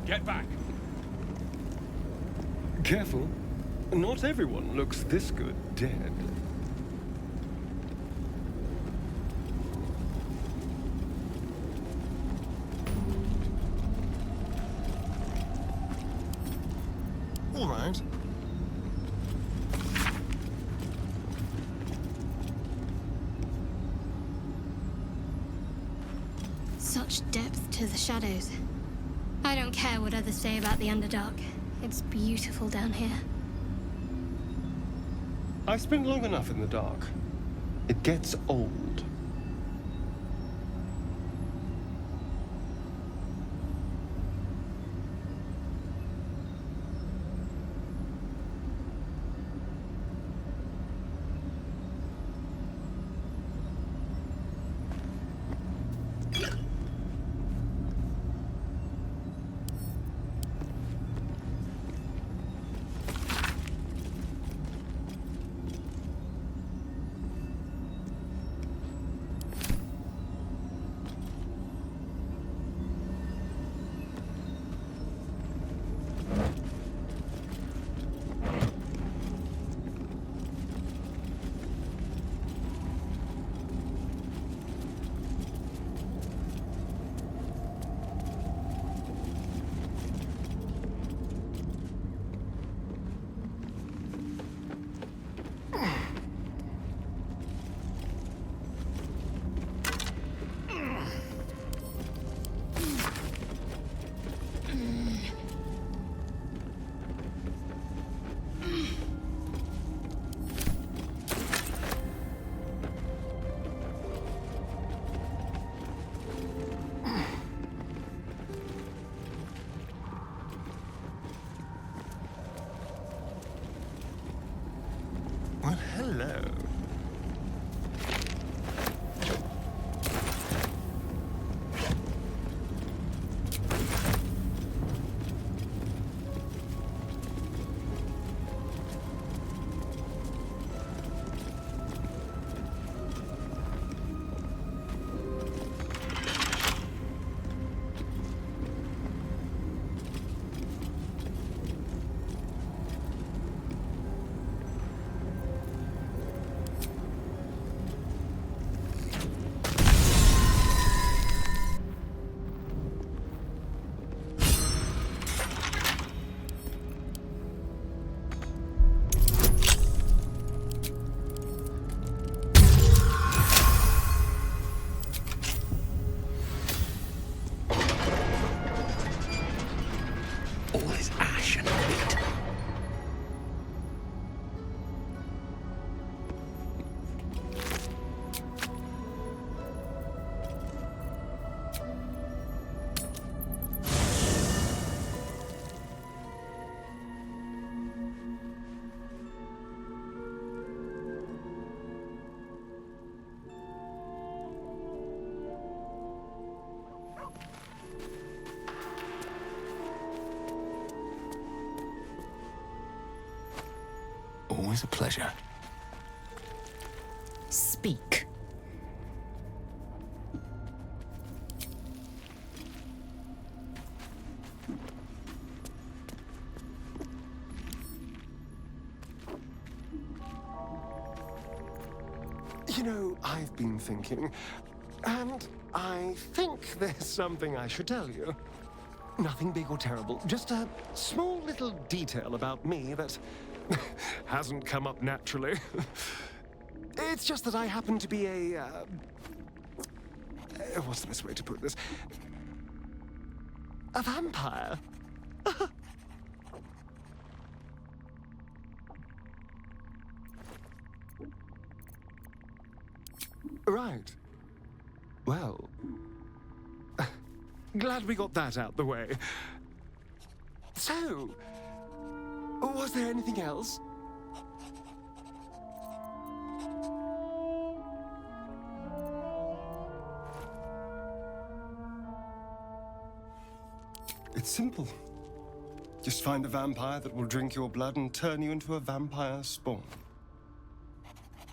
Get back! Careful. Not everyone looks this good dead. All right. Such depth to the shadows. I don't care what others say about the Underdark. It's beautiful down here. I've spent long enough in the dark. It gets old. Well, hello. Always a pleasure. Speak. You know, I've been thinking, and I think there's something I should tell you. Nothing big or terrible, just a small little detail about me that hasn't come up naturally. It's just that I happen to be a... what's the best way to put this? A vampire. Right. Well, glad we got that out the way. So, was there anything else? It's simple. Just find a vampire that will drink your blood and turn you into a vampire spawn.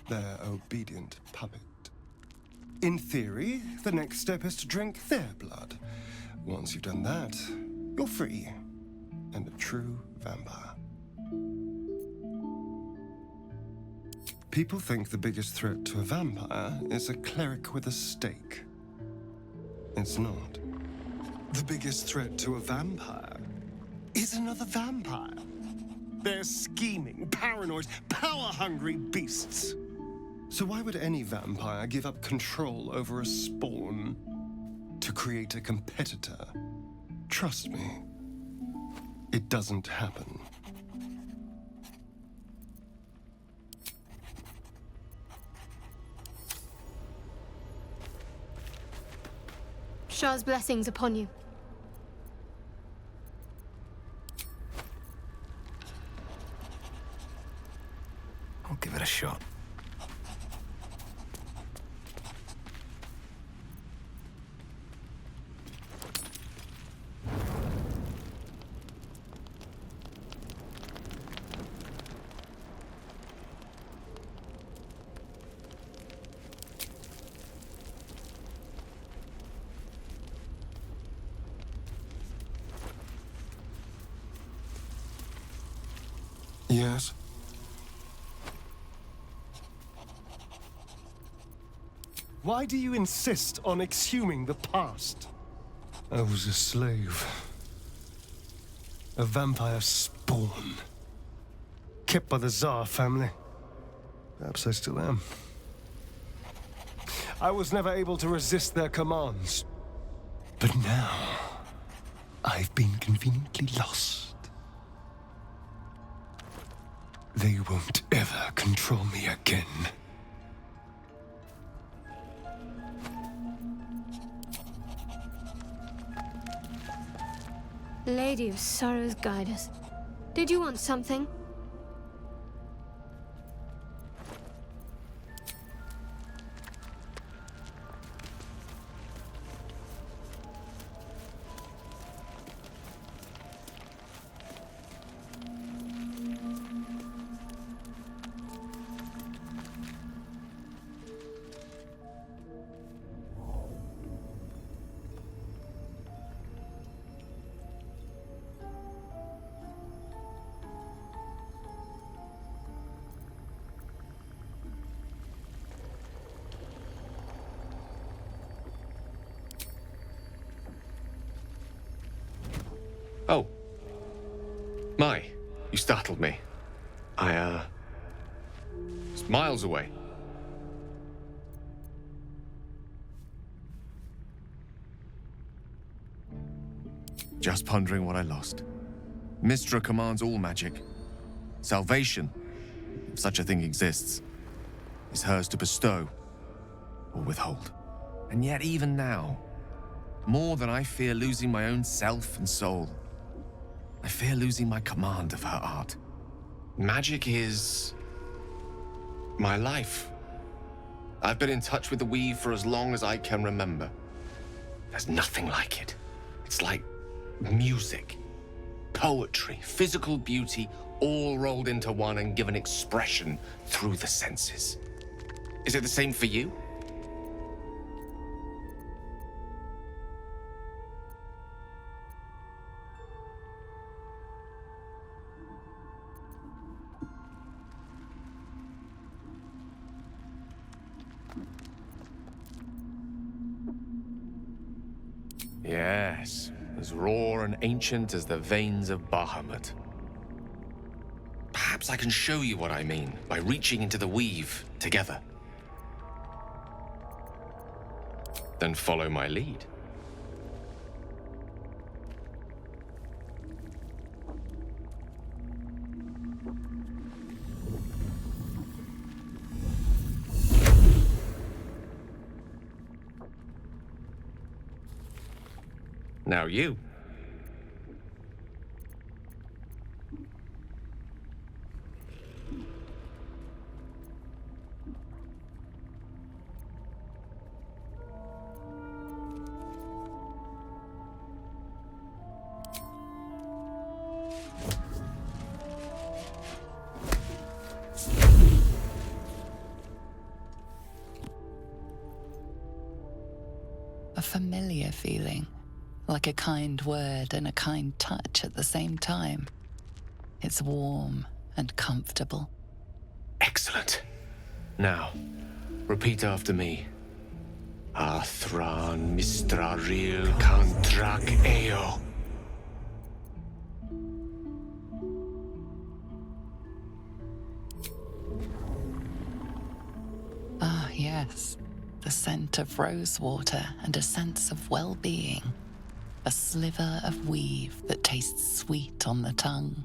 Their obedient puppet. In theory, the next step is to drink their blood. Once you've done that, you're free and a true vampire. People think the biggest threat to a vampire is a cleric with a stake. It's not. The biggest threat to a vampire is another vampire. They're scheming, paranoid, power-hungry beasts. So why would any vampire give up control over a spawn to create a competitor? Trust me, it doesn't happen. Shah's blessings upon you. I'll give it a shot. Yes? Why do you insist on exhuming the past? I was a slave. A vampire spawn. Kept by the Tsar family. Perhaps I still am. I was never able to resist their commands. But now, I've been conveniently lost. They won't ever control me again. Lady of Sorrows, guide us. Did you want something? Oh. My, you startled me. I, was miles away. Just pondering what I lost. Mystra commands all magic. Salvation, if such a thing exists, is hers to bestow or withhold. And yet even now, more than I fear losing my own self and soul, I fear losing my command of her art. Magic is my life. I've been in touch with the weave for as long as I can remember. There's nothing like it. It's like music. poetry, physical beauty, all rolled into one and given expression through the senses. Is it the same for you? Yes, as raw and ancient as the veins of Bahamut. Perhaps I can show you what I mean by reaching into the weave together. Then follow my lead. Now you. A familiar feeling. Like a kind word and a kind touch at the same time. It's warm and comfortable. Excellent. Now, repeat after me. Athran mistraril kantrak eo. Ah, yes. The scent of rosewater and a sense of well-being. A sliver of weave that tastes sweet on the tongue.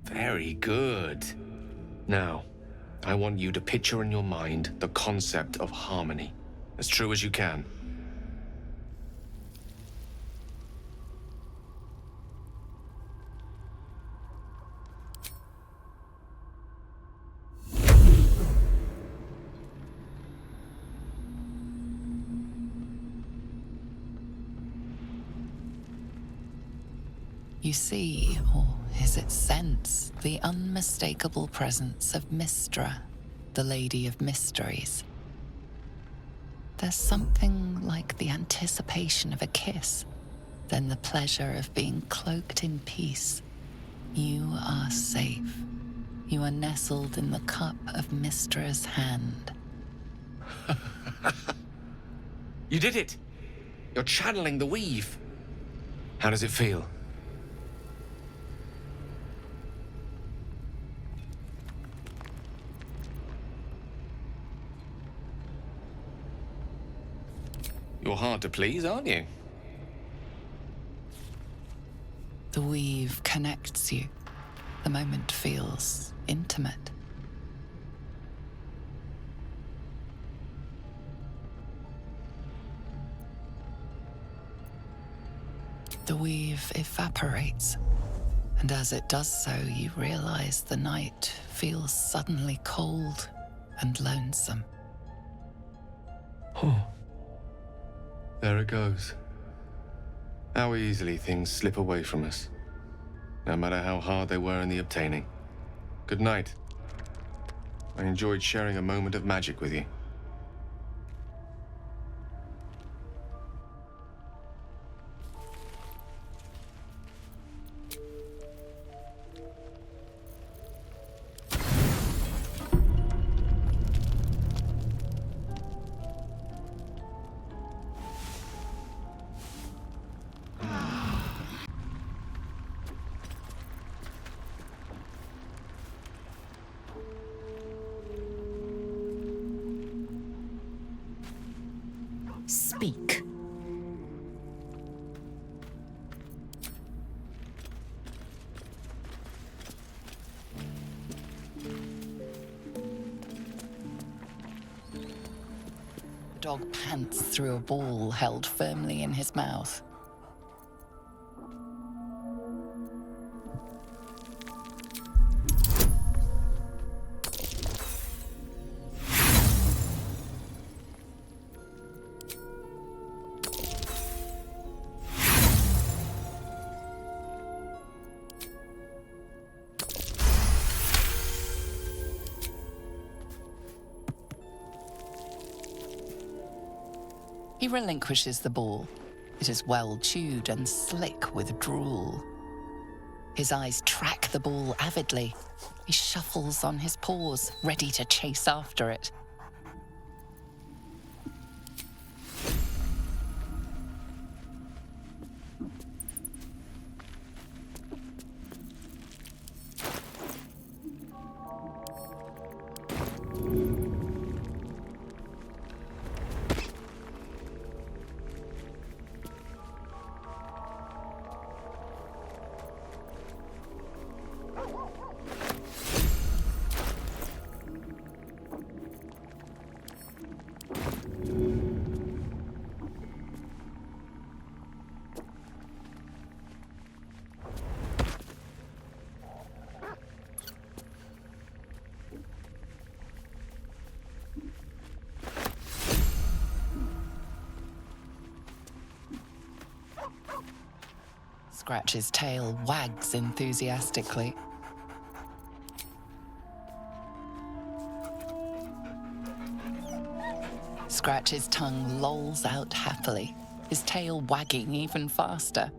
Very good. Now, I want you to picture in your mind the concept of harmony, as true as you can. You see, or is it sense, the unmistakable presence of Mystra, the Lady of Mysteries. There's something like the anticipation of a kiss, then the pleasure of being cloaked in peace. You are safe. You are nestled in the cup of Mystra's hand. You did it! You're channeling the weave. How does it feel? You're hard to please, aren't you? The weave connects you. The moment feels intimate. The weave evaporates, and as it does so, you realize the night feels suddenly cold and lonesome. Oh. There it goes. How easily things slip away from us, no matter how hard they were in the obtaining. Good night. I enjoyed sharing a moment of magic with you. Speak. The dog pants through a ball held firmly in his mouth. He relinquishes the ball. It is well chewed and slick with drool. His eyes track the ball avidly. He shuffles on his paws, ready to chase after it. Scratch's tail wags enthusiastically. Scratch's tongue lolls out happily, his tail wagging even faster.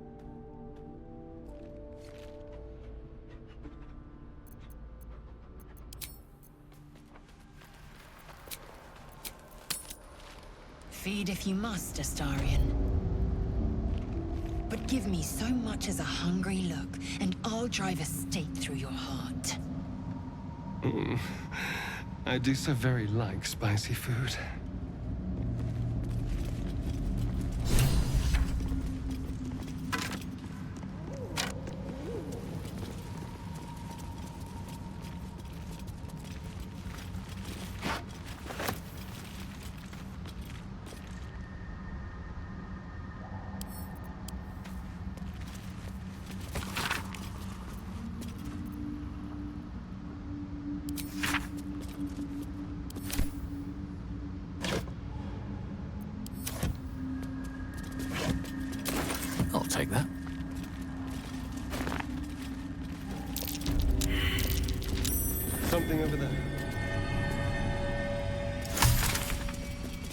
Feed if you must, Astarion. But give me so much as a hungry look, and I'll drive a stake through your heart. I do so very like spicy food. I'll take that. Something over there.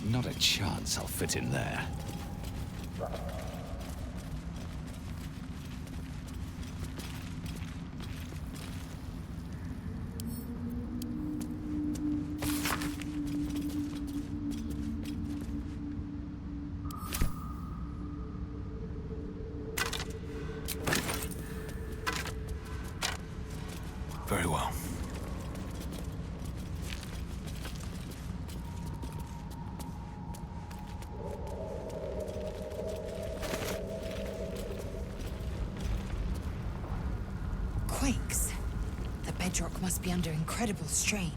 Not a chance I'll fit in there. Very well. Quakes. The bedrock must be under incredible strain.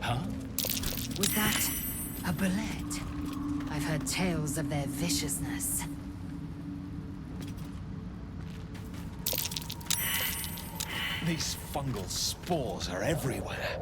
Huh? Was that a Bulette? I've heard tales of their viciousness. These fungal spores are everywhere.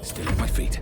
Still on my feet.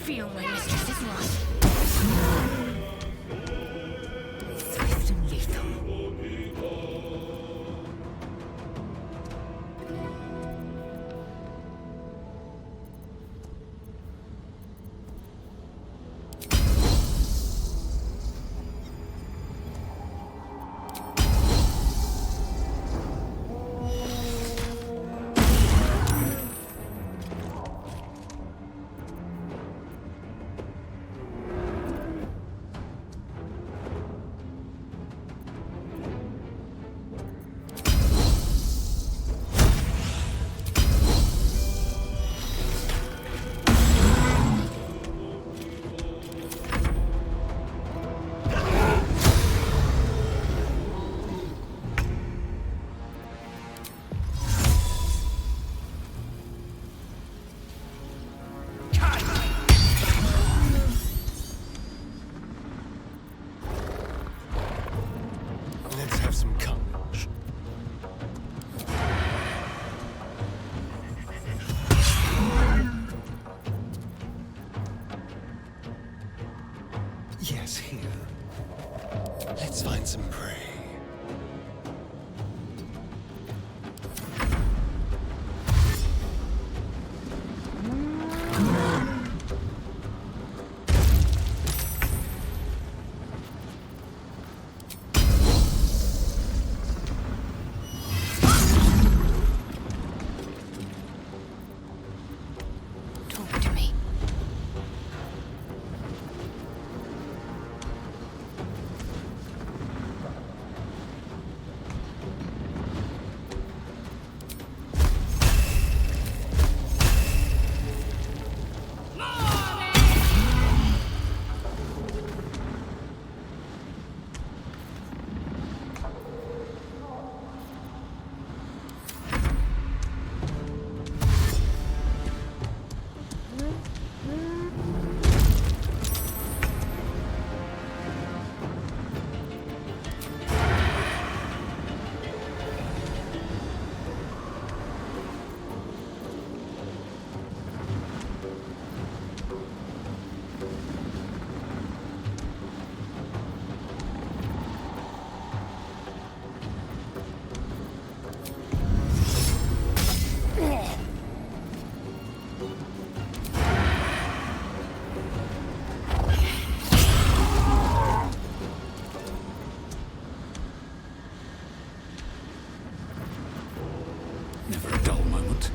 Feel my mistress's wrath. Swift and lethal. Let's have some courage. Yes, here. Let's find some prey. Talk to me. Never a dull moment.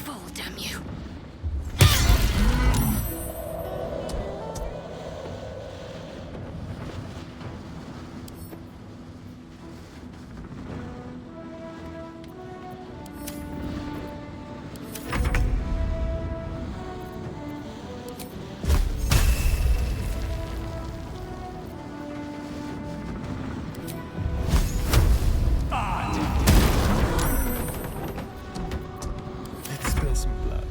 Fall, damn you. Let's spill some blood.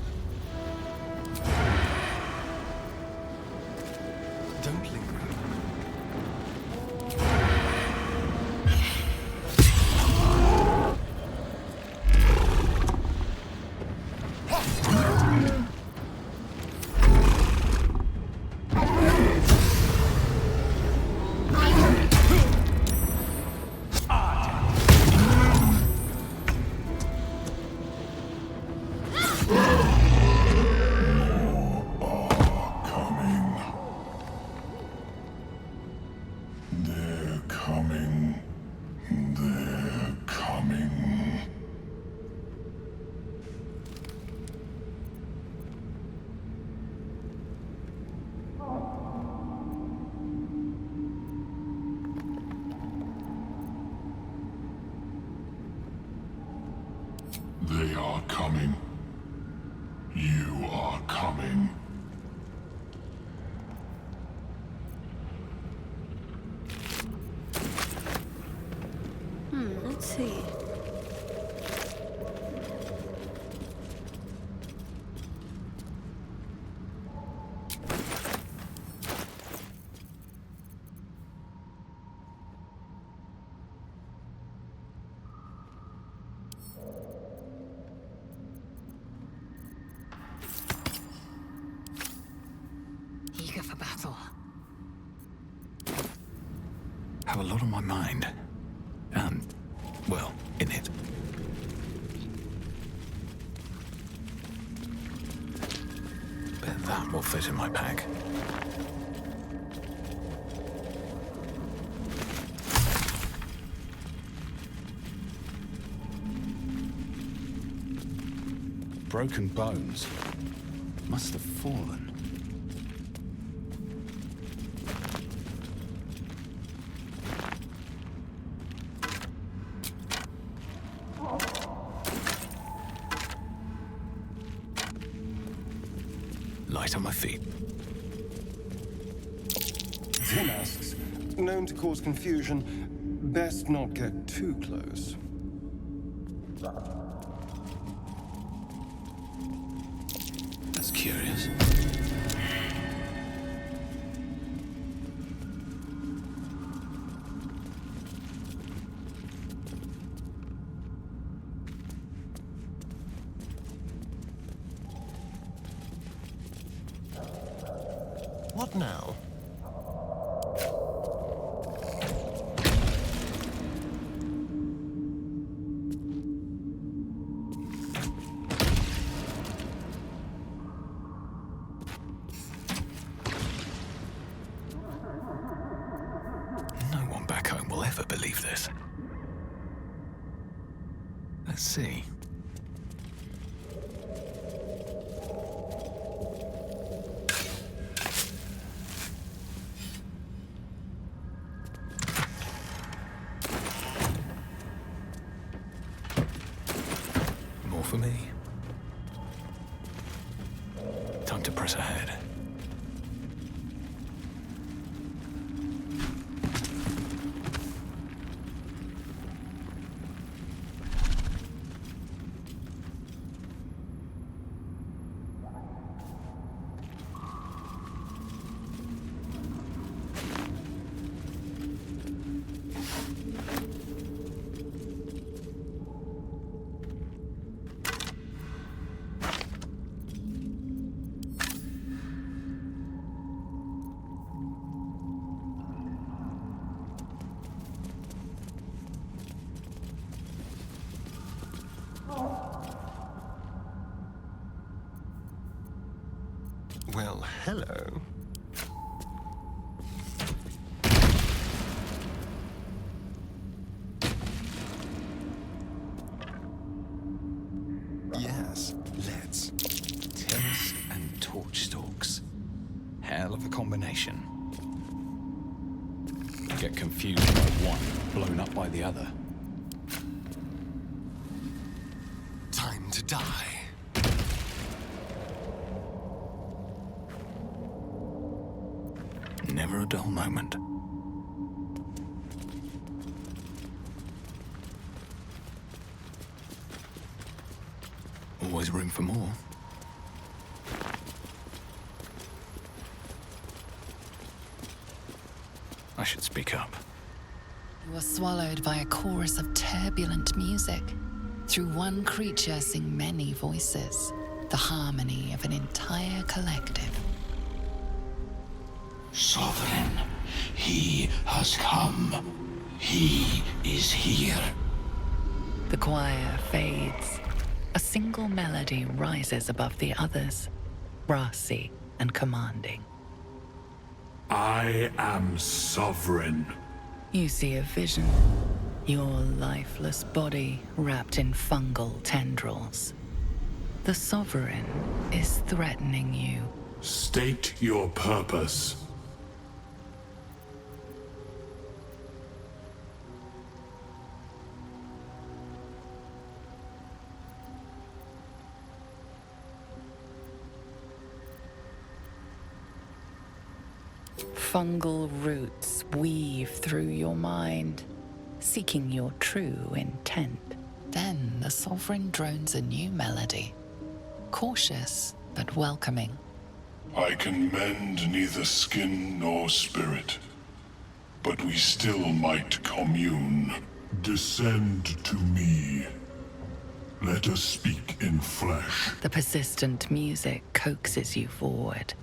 are coming. Let's see. Eager for battle. Have a lot on my mind. And, well, in it. Bet that will fit in my pack. Broken bones. Must have fallen. Light on my feet. Tim asks, known to cause confusion, best not get too close. That's curious. What now? No one back home will ever believe this. Let's see. More for me. Time to press ahead. Well, hello. Yes, let's. Tennis and torch stalks. Hell of a combination. Get confused by one, blown up by the other. Time to die. Never a dull moment. Always room for more. I should speak up. You are swallowed by a chorus of turbulent music. Through one creature sing many voices, the harmony of an entire collective. Sovereign, he has come. He is here. The choir fades. A single melody rises above the others, brassy and commanding. I am sovereign. You see a vision. Your lifeless body wrapped in fungal tendrils. The Sovereign is threatening you. State your purpose. Fungal roots weave through your mind, seeking your true intent. Then the Sovereign drones a new melody, cautious but welcoming. I can mend neither skin nor spirit, but we still might commune. Descend to me. Let us speak in flesh. The persistent music coaxes you forward.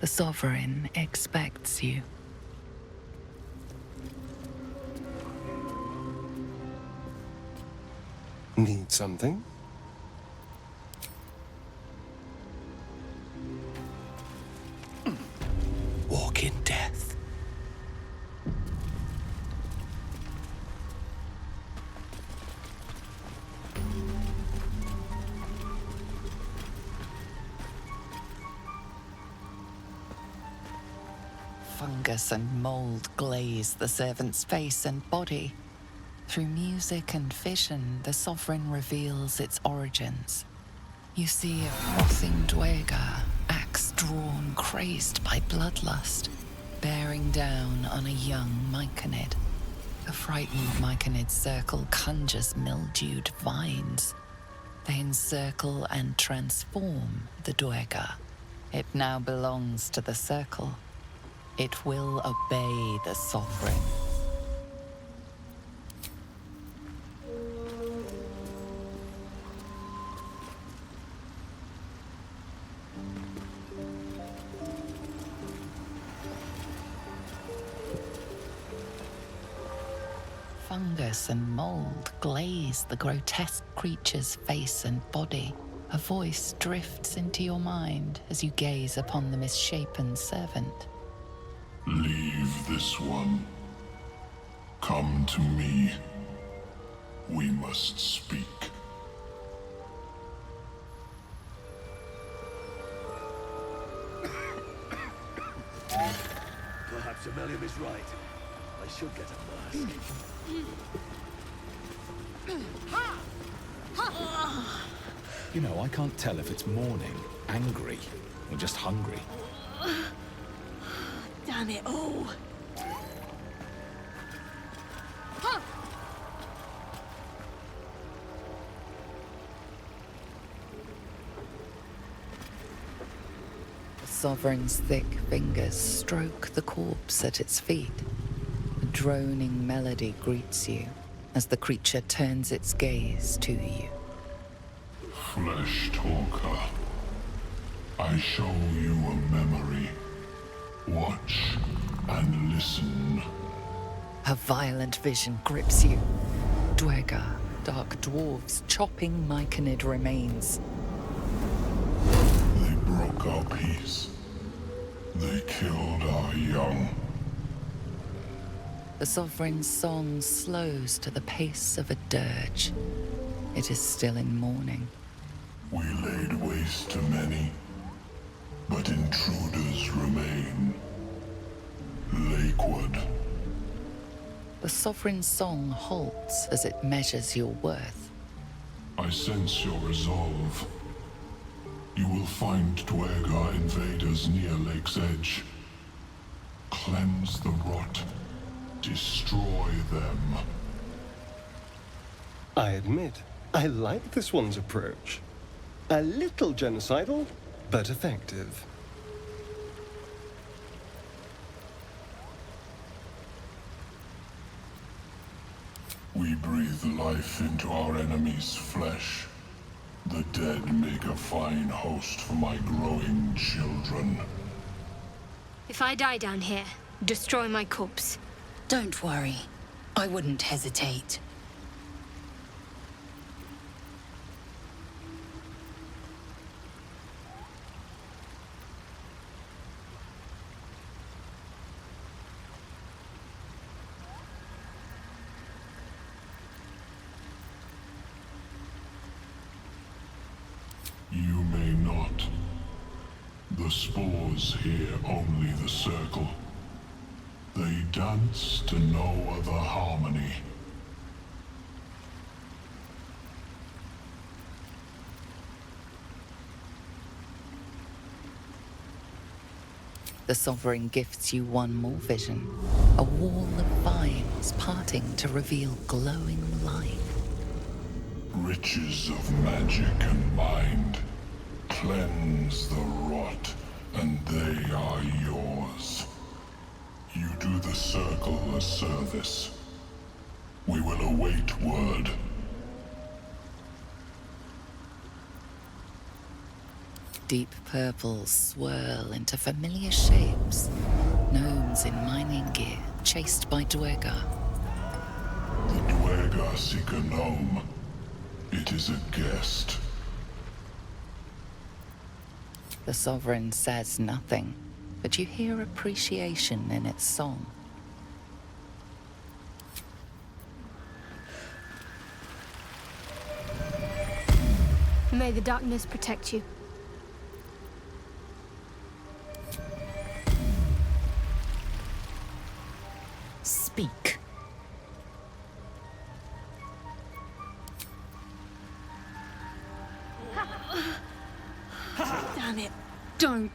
The Sovereign expects you. Need something? Walk in death. Fungus and mold glaze the servant's face and body. Through music and vision, the Sovereign reveals its origins. You see a frothing Duergar, axe drawn, crazed by bloodlust, bearing down on a young Myconid. The frightened Myconid circle conjures mildewed vines. They encircle and transform the Duergar. It now belongs to the circle. It will obey the Sovereign. Fungus and mold glaze the grotesque creature's face and body. A voice drifts into your mind as you gaze upon the misshapen servant. Leave this one. Come to me. We must speak. Perhaps Omeluum is right. I should get a mask. You know, I can't tell if it's mourning, angry, or just hungry. Damn it all. The Sovereign's thick fingers stroke the corpse at its feet. A droning melody greets you as the creature turns its gaze to you. Flesh talker. I show you a memory. Watch and listen. A violent vision grips you. Duergar, dark dwarves chopping Myconid remains. They broke our peace. They killed our young. The Sovereign's song slows to the pace of a dirge. It is still in mourning. We laid waste to many, but intruders remain. Lakewood. The Sovereign's song halts as it measures your worth. I sense your resolve. You will find Duergar invaders near Lake's Edge. Cleanse the rot. Destroy them. I admit, I like this one's approach. A little genocidal, but effective. We breathe life into our enemy's flesh. The dead make a fine host for my growing children. If I die down here, destroy my corpse. Don't worry. I wouldn't hesitate. You may not. The spores hear only the circle. They dance to no other harmony. The Sovereign gifts you one more vision. A wall of vines parting to reveal glowing light. Riches of magic and mind. Cleanse the rot, and they are yours. You do the Circle a service. We will await word. Deep purples swirl into familiar shapes. Gnomes in mining gear, chased by Dwergar. The Dwergar seek a gnome. It is a guest. The Sovereign says nothing, but you hear appreciation in its song. May the darkness protect you. Speak. Damn it. Don't.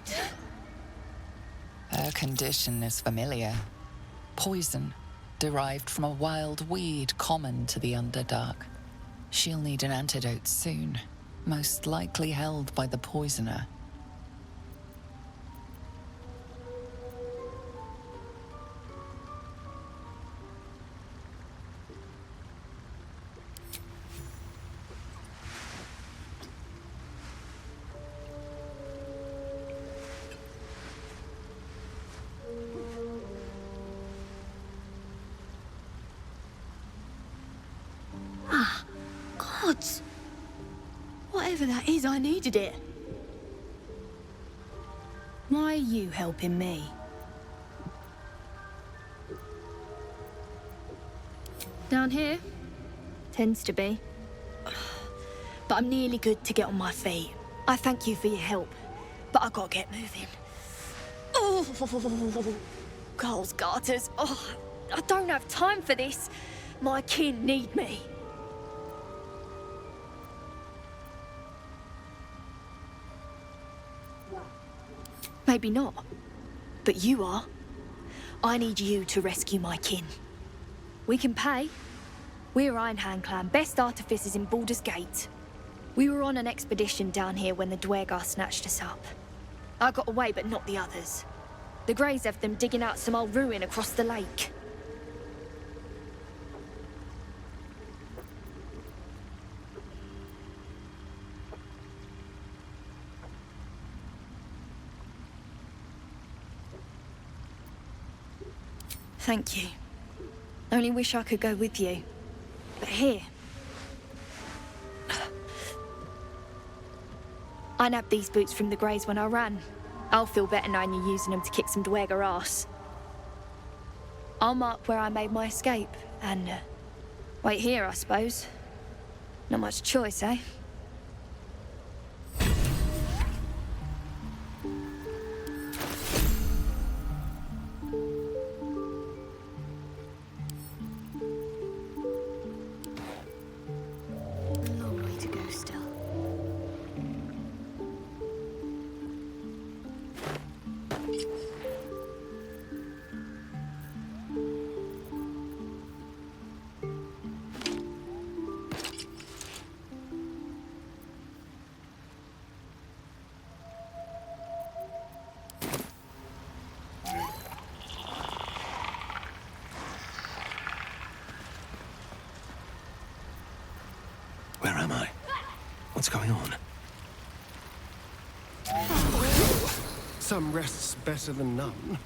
Her condition is familiar. Poison, derived from a wild weed common to the Underdark. She'll need an antidote soon, most likely held by the poisoner. Gods. Whatever that is, I needed it. Why are you helping me? Down here? Tends to be. But I'm nearly good to get on my feet. I thank you for your help, but I gotta get moving. Oh, Carl's garters. Oh, I don't have time for this. My kin need me. Maybe not, but you are. I need you to rescue my kin. We can pay. We're Ironhand Clan, best artificers in Baldur's Gate. We were on an expedition down here when the Dwergar snatched us up. I got away, but not the others. The Greys have them digging out some old ruin across the lake. Thank you. Only wish I could go with you. But here... I nabbed these boots from the Greys when I ran. I'll feel better knowing you're using them to kick some Dwergar ass. I'll mark where I made my escape, and wait here, I suppose. Not much choice, eh? Where am I? What's going on? Some rest's better than none.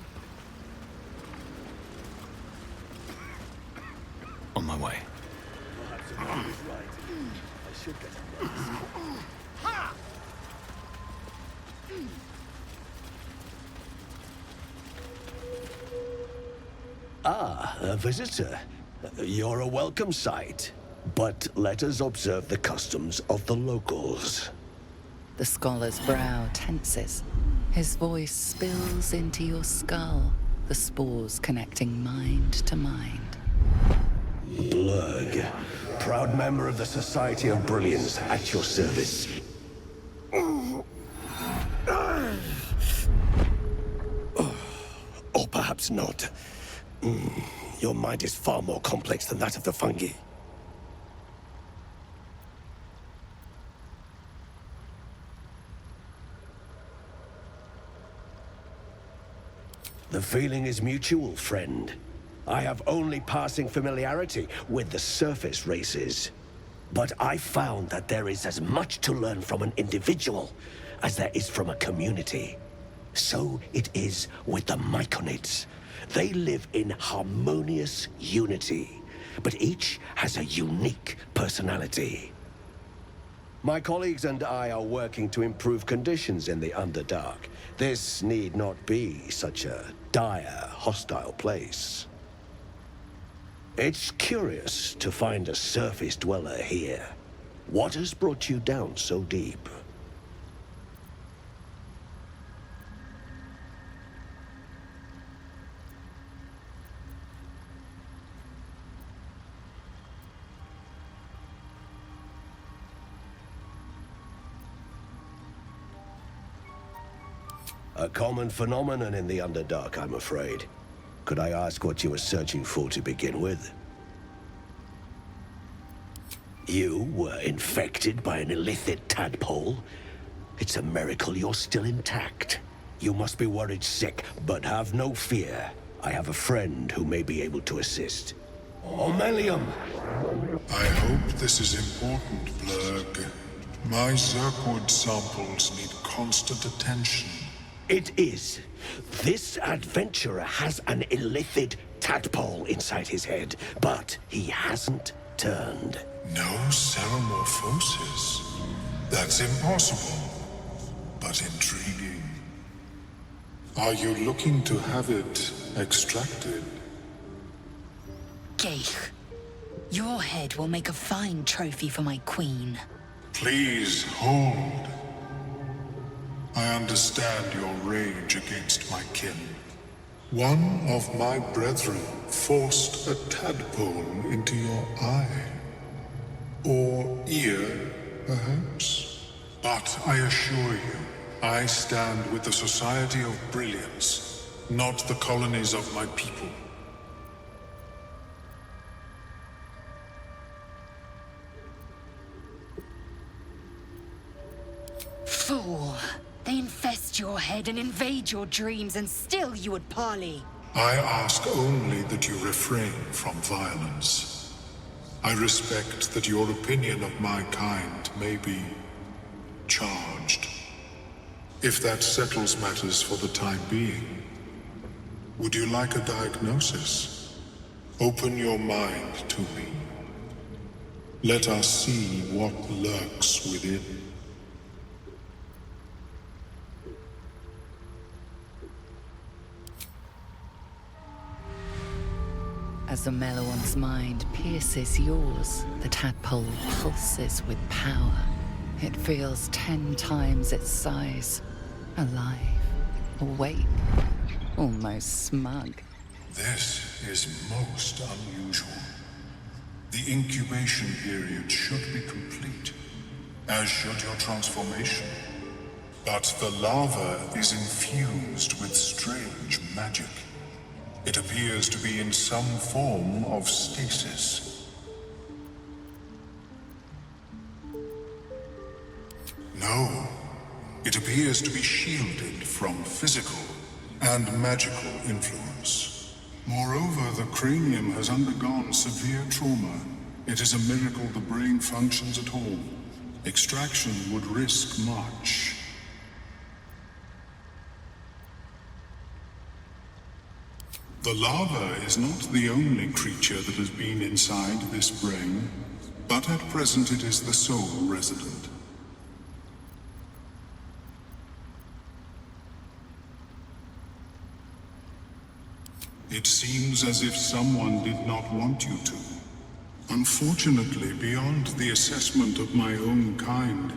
On my way. Ah, a visitor. You're a welcome sight. But let us observe the customs of the locals. The scholar's brow tenses. His voice spills into your skull, the spores connecting mind to mind. Blurg, proud member of the Society of Brilliance, at your service. Perhaps not. Your mind is far more complex than that of the fungi. The feeling is mutual, friend. I have only passing familiarity with the surface races. But I found that there is as much to learn from an individual as there is from a community. So it is with the Myconids. They live in harmonious unity, but each has a unique personality. My colleagues and I are working to improve conditions in the Underdark. This need not be such a dire, hostile place. It's curious to find a surface dweller here. What has brought you down so deep? A common phenomenon in the Underdark, I'm afraid. Could I ask what you were searching for to begin with? You were infected by an illithid tadpole? It's a miracle you're still intact. You must be worried sick, but have no fear. I have a friend who may be able to assist. Omeluum! I hope this is important, Blurg. My Zerkwood samples need constant attention. It is. This adventurer has an illithid tadpole inside his head, but he hasn't turned. No ceremorphosis. That's impossible, but intriguing. Are you looking to have it extracted? Gale, your head will make a fine trophy for my queen. Please hold. I understand your rage against my kin. One of my brethren forced a tadpole into your eye. Or ear, perhaps? But I assure you, I stand with the Society of Brilliance, not the colonies of my people. Fool! They infest your head and invade your dreams, and still you would parley. I ask only that you refrain from violence. I respect that your opinion of my kind may be charged. If that settles matters for the time being, would you like a diagnosis? Open your mind to me. Let us see what lurks within. As Omeluum's mind pierces yours, the tadpole pulses with power. It feels 10 times its size. Alive, awake, almost smug. This is most unusual. The incubation period should be complete, as should your transformation. But the larva is infused with strange magic. It appears to be in some form of stasis. No, it appears to be shielded from physical and magical influence. Moreover, the cranium has undergone severe trauma. It is a miracle the brain functions at all. Extraction would risk much. The larva is not the only creature that has been inside this brain, but at present it is the sole resident. It seems as if someone did not want you to. Unfortunately, beyond the assessment of my own kind,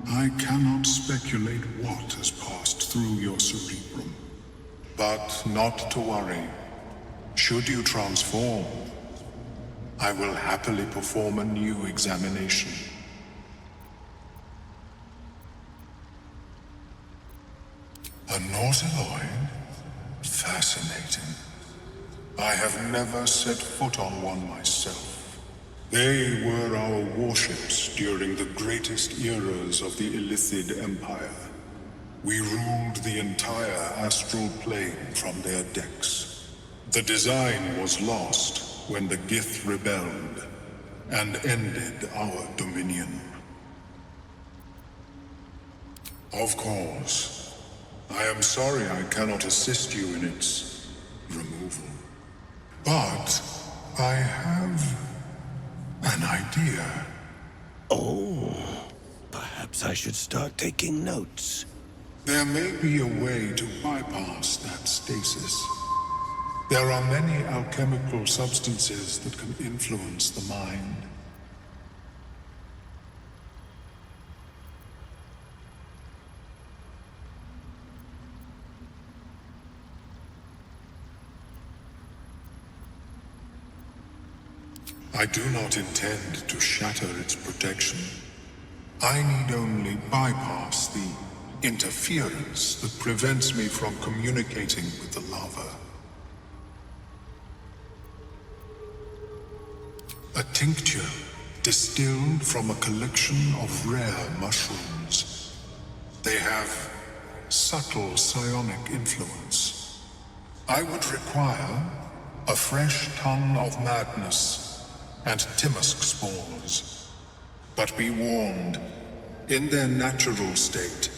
I cannot speculate what has passed through your cerebrum. But not to worry. Should you transform, I will happily perform a new examination. A nautiloid? Fascinating. I have never set foot on one myself. They were our warships during the greatest eras of the Illithid Empire. We ruled the entire astral plane from their decks. The design was lost when the Gith rebelled and ended our dominion. Of course, I am sorry I cannot assist you in its removal. But I have an idea. Oh, perhaps I should start taking notes. There may be a way to bypass that stasis. There are many alchemical substances that can influence the mind. I do not intend to shatter its protection. I need only bypass the interference that prevents me from communicating with the lava. A tincture distilled from a collection of rare mushrooms. They have subtle psionic influence. I would require a fresh ton of madness and Timusk spores. But be warned, in their natural state,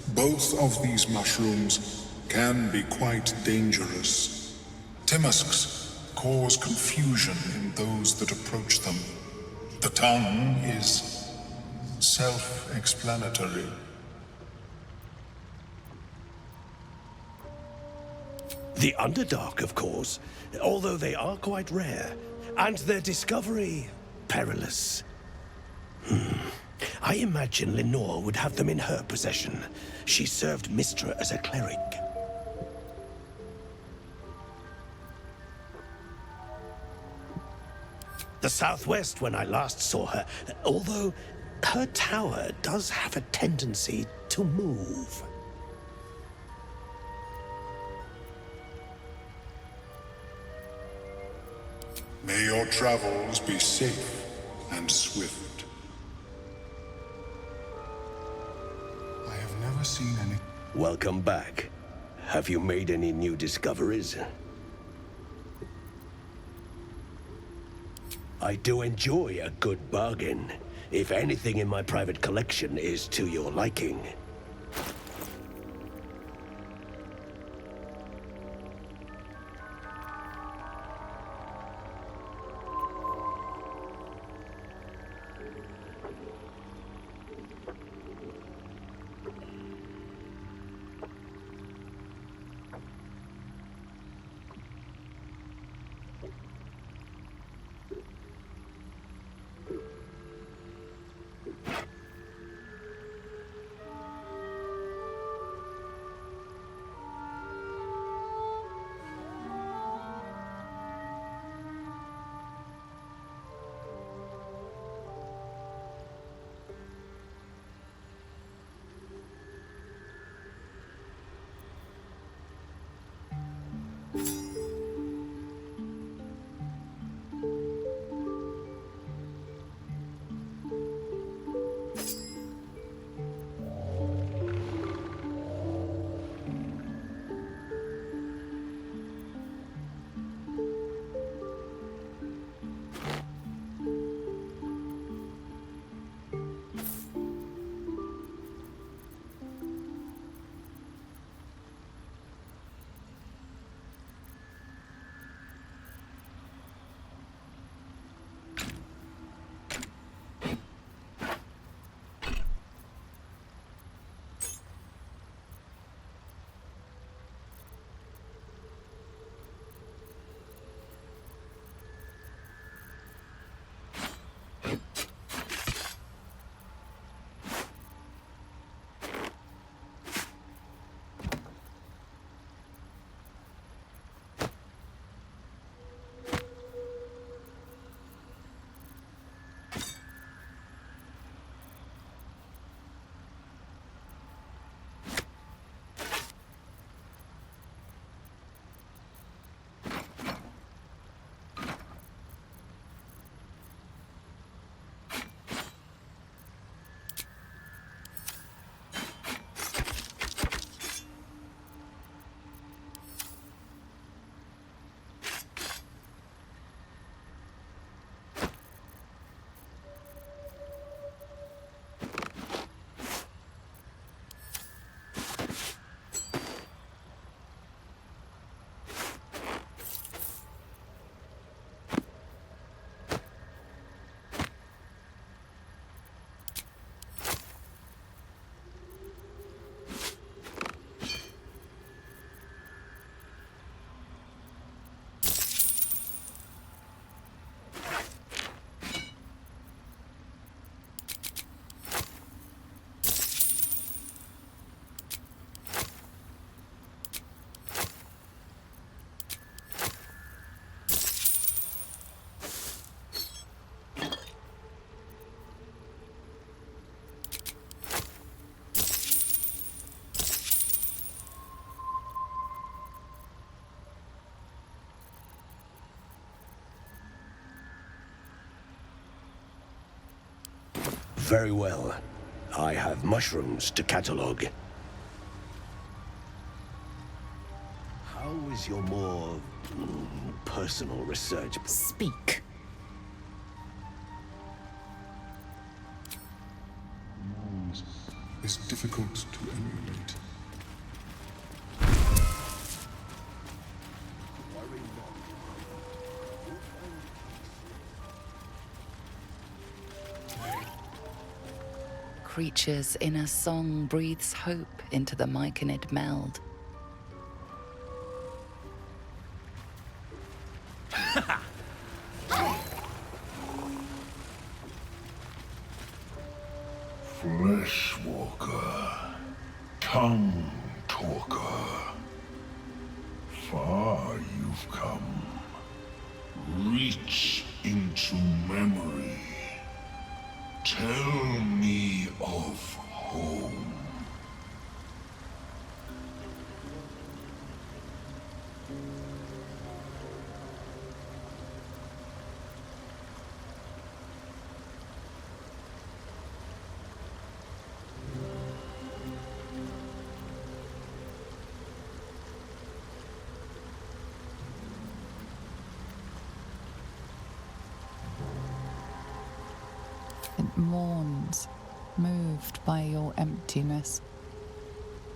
both of these mushrooms can be quite dangerous. Timusks cause confusion in those that approach them. The tongue is self-explanatory. The underdark, of course, although they are quite rare, and their discovery perilous. I imagine Lenore would have them in her possession. She served Mystra as a cleric. The southwest when I last saw her, although her tower does have a tendency to move. May your travels be safe and swift. I have never seen any... Welcome back. Have you made any new discoveries? I do enjoy a good bargain, if anything in my private collection is to your liking. Very well. I have mushrooms to catalogue. How is your more personal research? Speak. Is difficult to emulate. Creature's inner song breathes hope into the Myconid meld. Fleshwalker, tongue talker. Far you've come. Reach into memory. Tell me of home. It mourns, moved by your emptiness.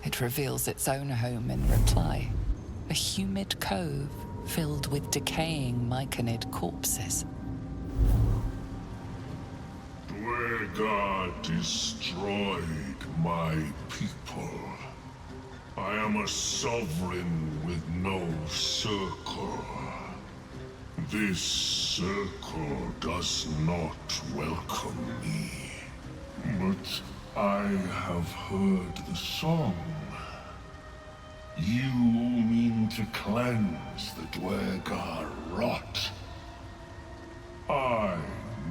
It reveals its own home in reply. A humid cove filled with decaying Myconid corpses. Dwergar destroyed my people. I am a sovereign with no circle. This circle does not welcome me. But I have heard the song. You mean to cleanse the Dwergar rot. I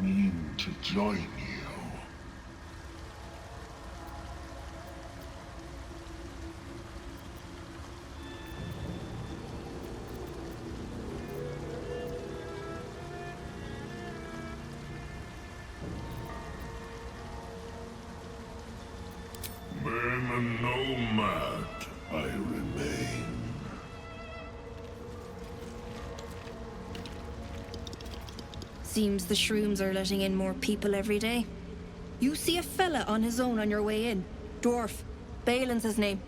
mean to join you. Then a nomad I remain. Seems the shrooms are letting in more people every day. You see a fella on his own on your way in. Dwarf. Balin's his name.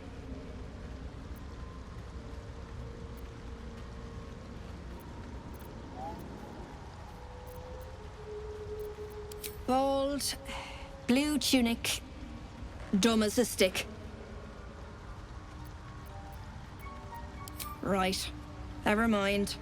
Bald, blue tunic, dumb as a stick. Right. Never mind.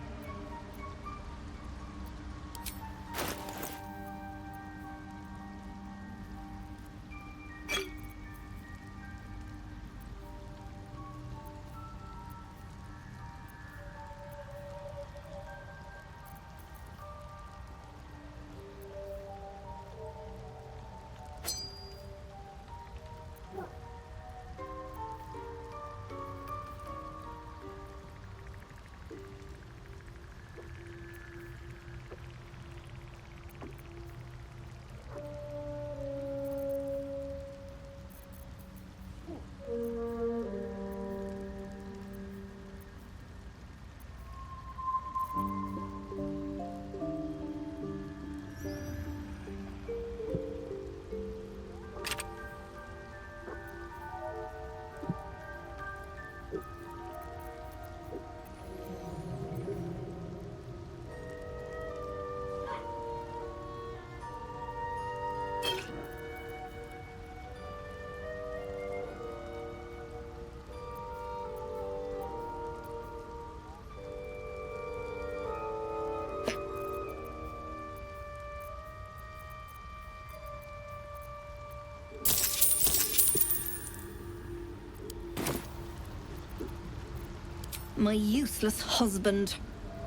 My useless husband.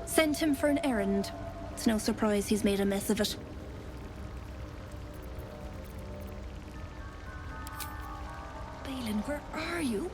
Sent him for an errand. It's no surprise he's made a mess of it. Balin, where are you?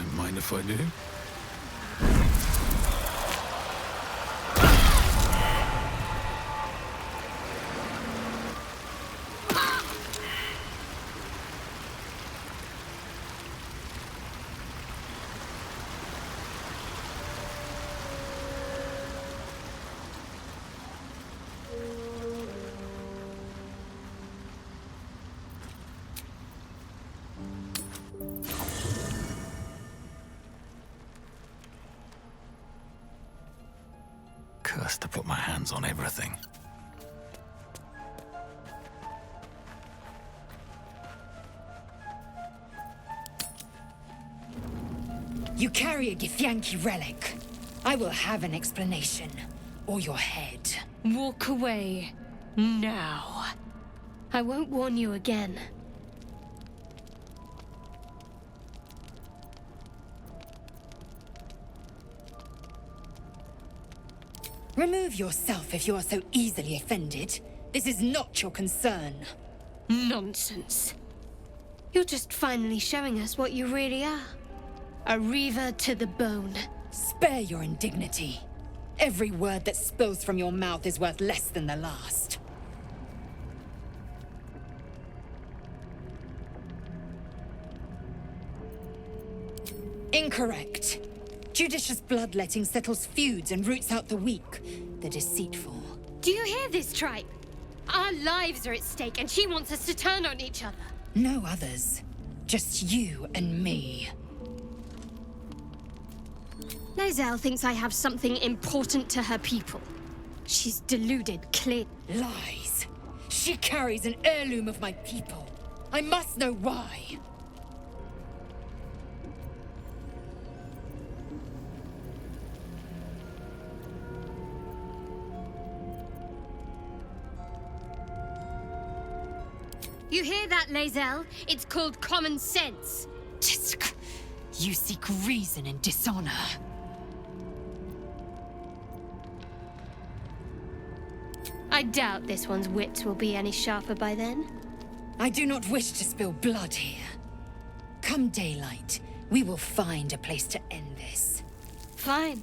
Don't mind if I do. Cursed to put my hands on everything. You carry a Githyanki relic. I will have an explanation. Or your head. Walk away. Now. I won't warn you again. Remove yourself if you are so easily offended. This is not your concern. Nonsense. You're just finally showing us what you really are. A reaver to the bone. Spare your indignity. Every word that spills from your mouth is worth less than the last. Incorrect. Judicious bloodletting settles feuds and roots out the weak, the deceitful. Do you hear this, tribe? Our lives are at stake, and she wants us to turn on each other. No others. Just you and me. Lae'zel thinks I have something important to her people. She's deluded, clear. Lies. She carries an heirloom of my people. I must know why. You hear that, Lae'zel? It's called common sense. Tisk. You seek reason in dishonor. I doubt this one's wits will be any sharper by then. I do not wish to spill blood here. Come daylight, we will find a place to end this. Fine.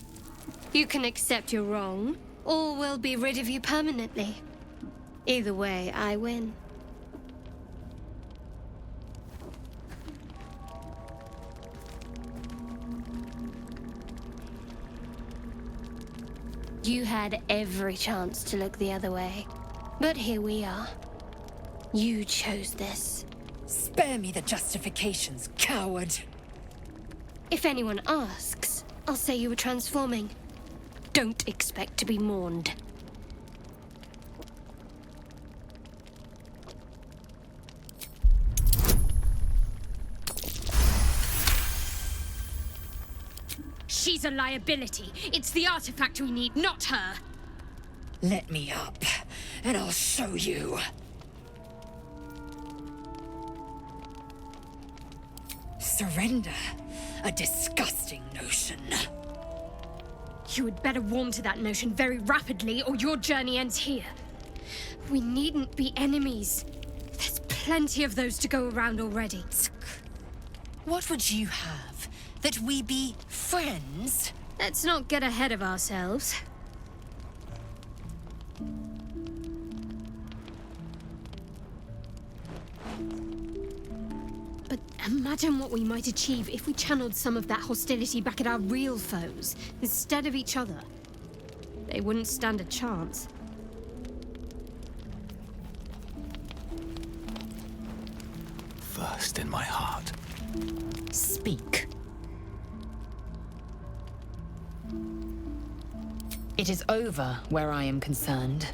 You can accept you're wrong, or we'll be rid of you permanently. Either way, I win. You had every chance to look the other way. But here we are. You chose this. Spare me the justifications, coward. If anyone asks, I'll say you were transforming. Don't expect to be mourned. She's a liability. It's the artifact we need, not her. Let me up, and I'll show you. Surrender? A disgusting notion. You had better warm to that notion very rapidly, or your journey ends here. We needn't be enemies. There's plenty of those to go around already. What would you have? That we be friends? Let's not get ahead of ourselves. But imagine what we might achieve if we channeled some of that hostility back at our real foes, instead of each other. They wouldn't stand a chance. First in my heart. Speak. It is over where I am concerned.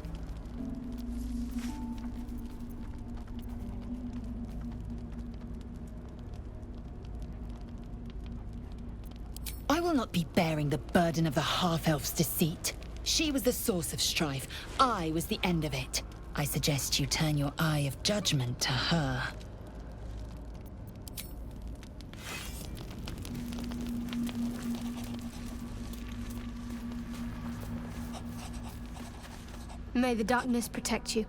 I will not be bearing the burden of the half-elf's deceit. She was the source of strife. I was the end of it. I suggest you turn your eye of judgment to her. May the darkness protect you.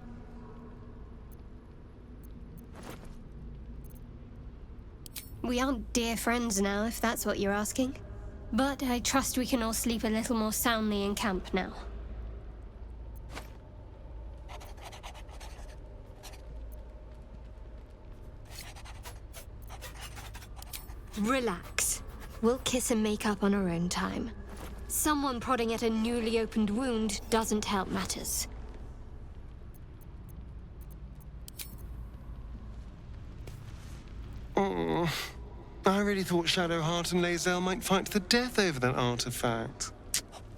We aren't dear friends now, if that's what you're asking. But I trust we can all sleep a little more soundly in camp now. Relax. We'll kiss and make up on our own time. Someone prodding at a newly opened wound doesn't help matters. Oh, I really thought Shadowheart and Lae'zel might fight to the death over that artifact.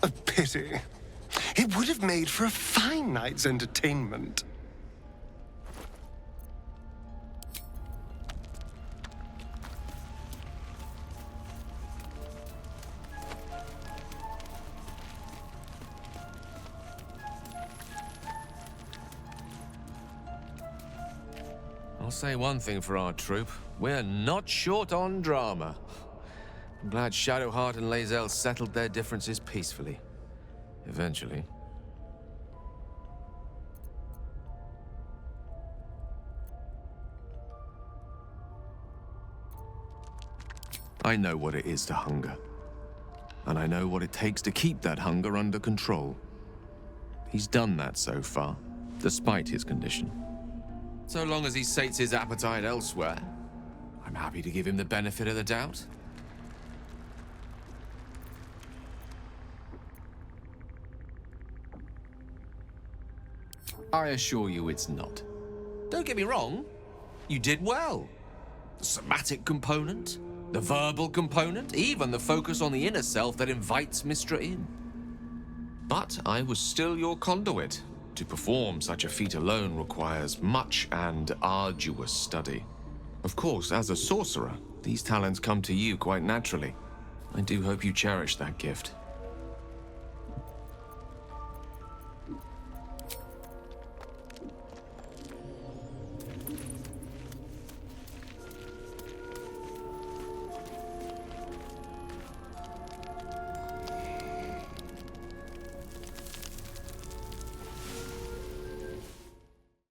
A pity. It would have made for a fine night's entertainment. I'll say one thing for our troop. We're not short on drama. I'm glad Shadowheart and Lae'zel settled their differences peacefully. Eventually. I know what it is to hunger. And I know what it takes to keep that hunger under control. He's done that so far, despite his condition. So long as he sates his appetite elsewhere, I'm happy to give him the benefit of the doubt. I assure you it's not. Don't get me wrong, you did well. The somatic component, the verbal component, even the focus on the inner self that invites Mystra in. But I was still your conduit. To perform such a feat alone requires much and arduous study. Of course, as a sorcerer, these talents come to you quite naturally. I do hope you cherish that gift.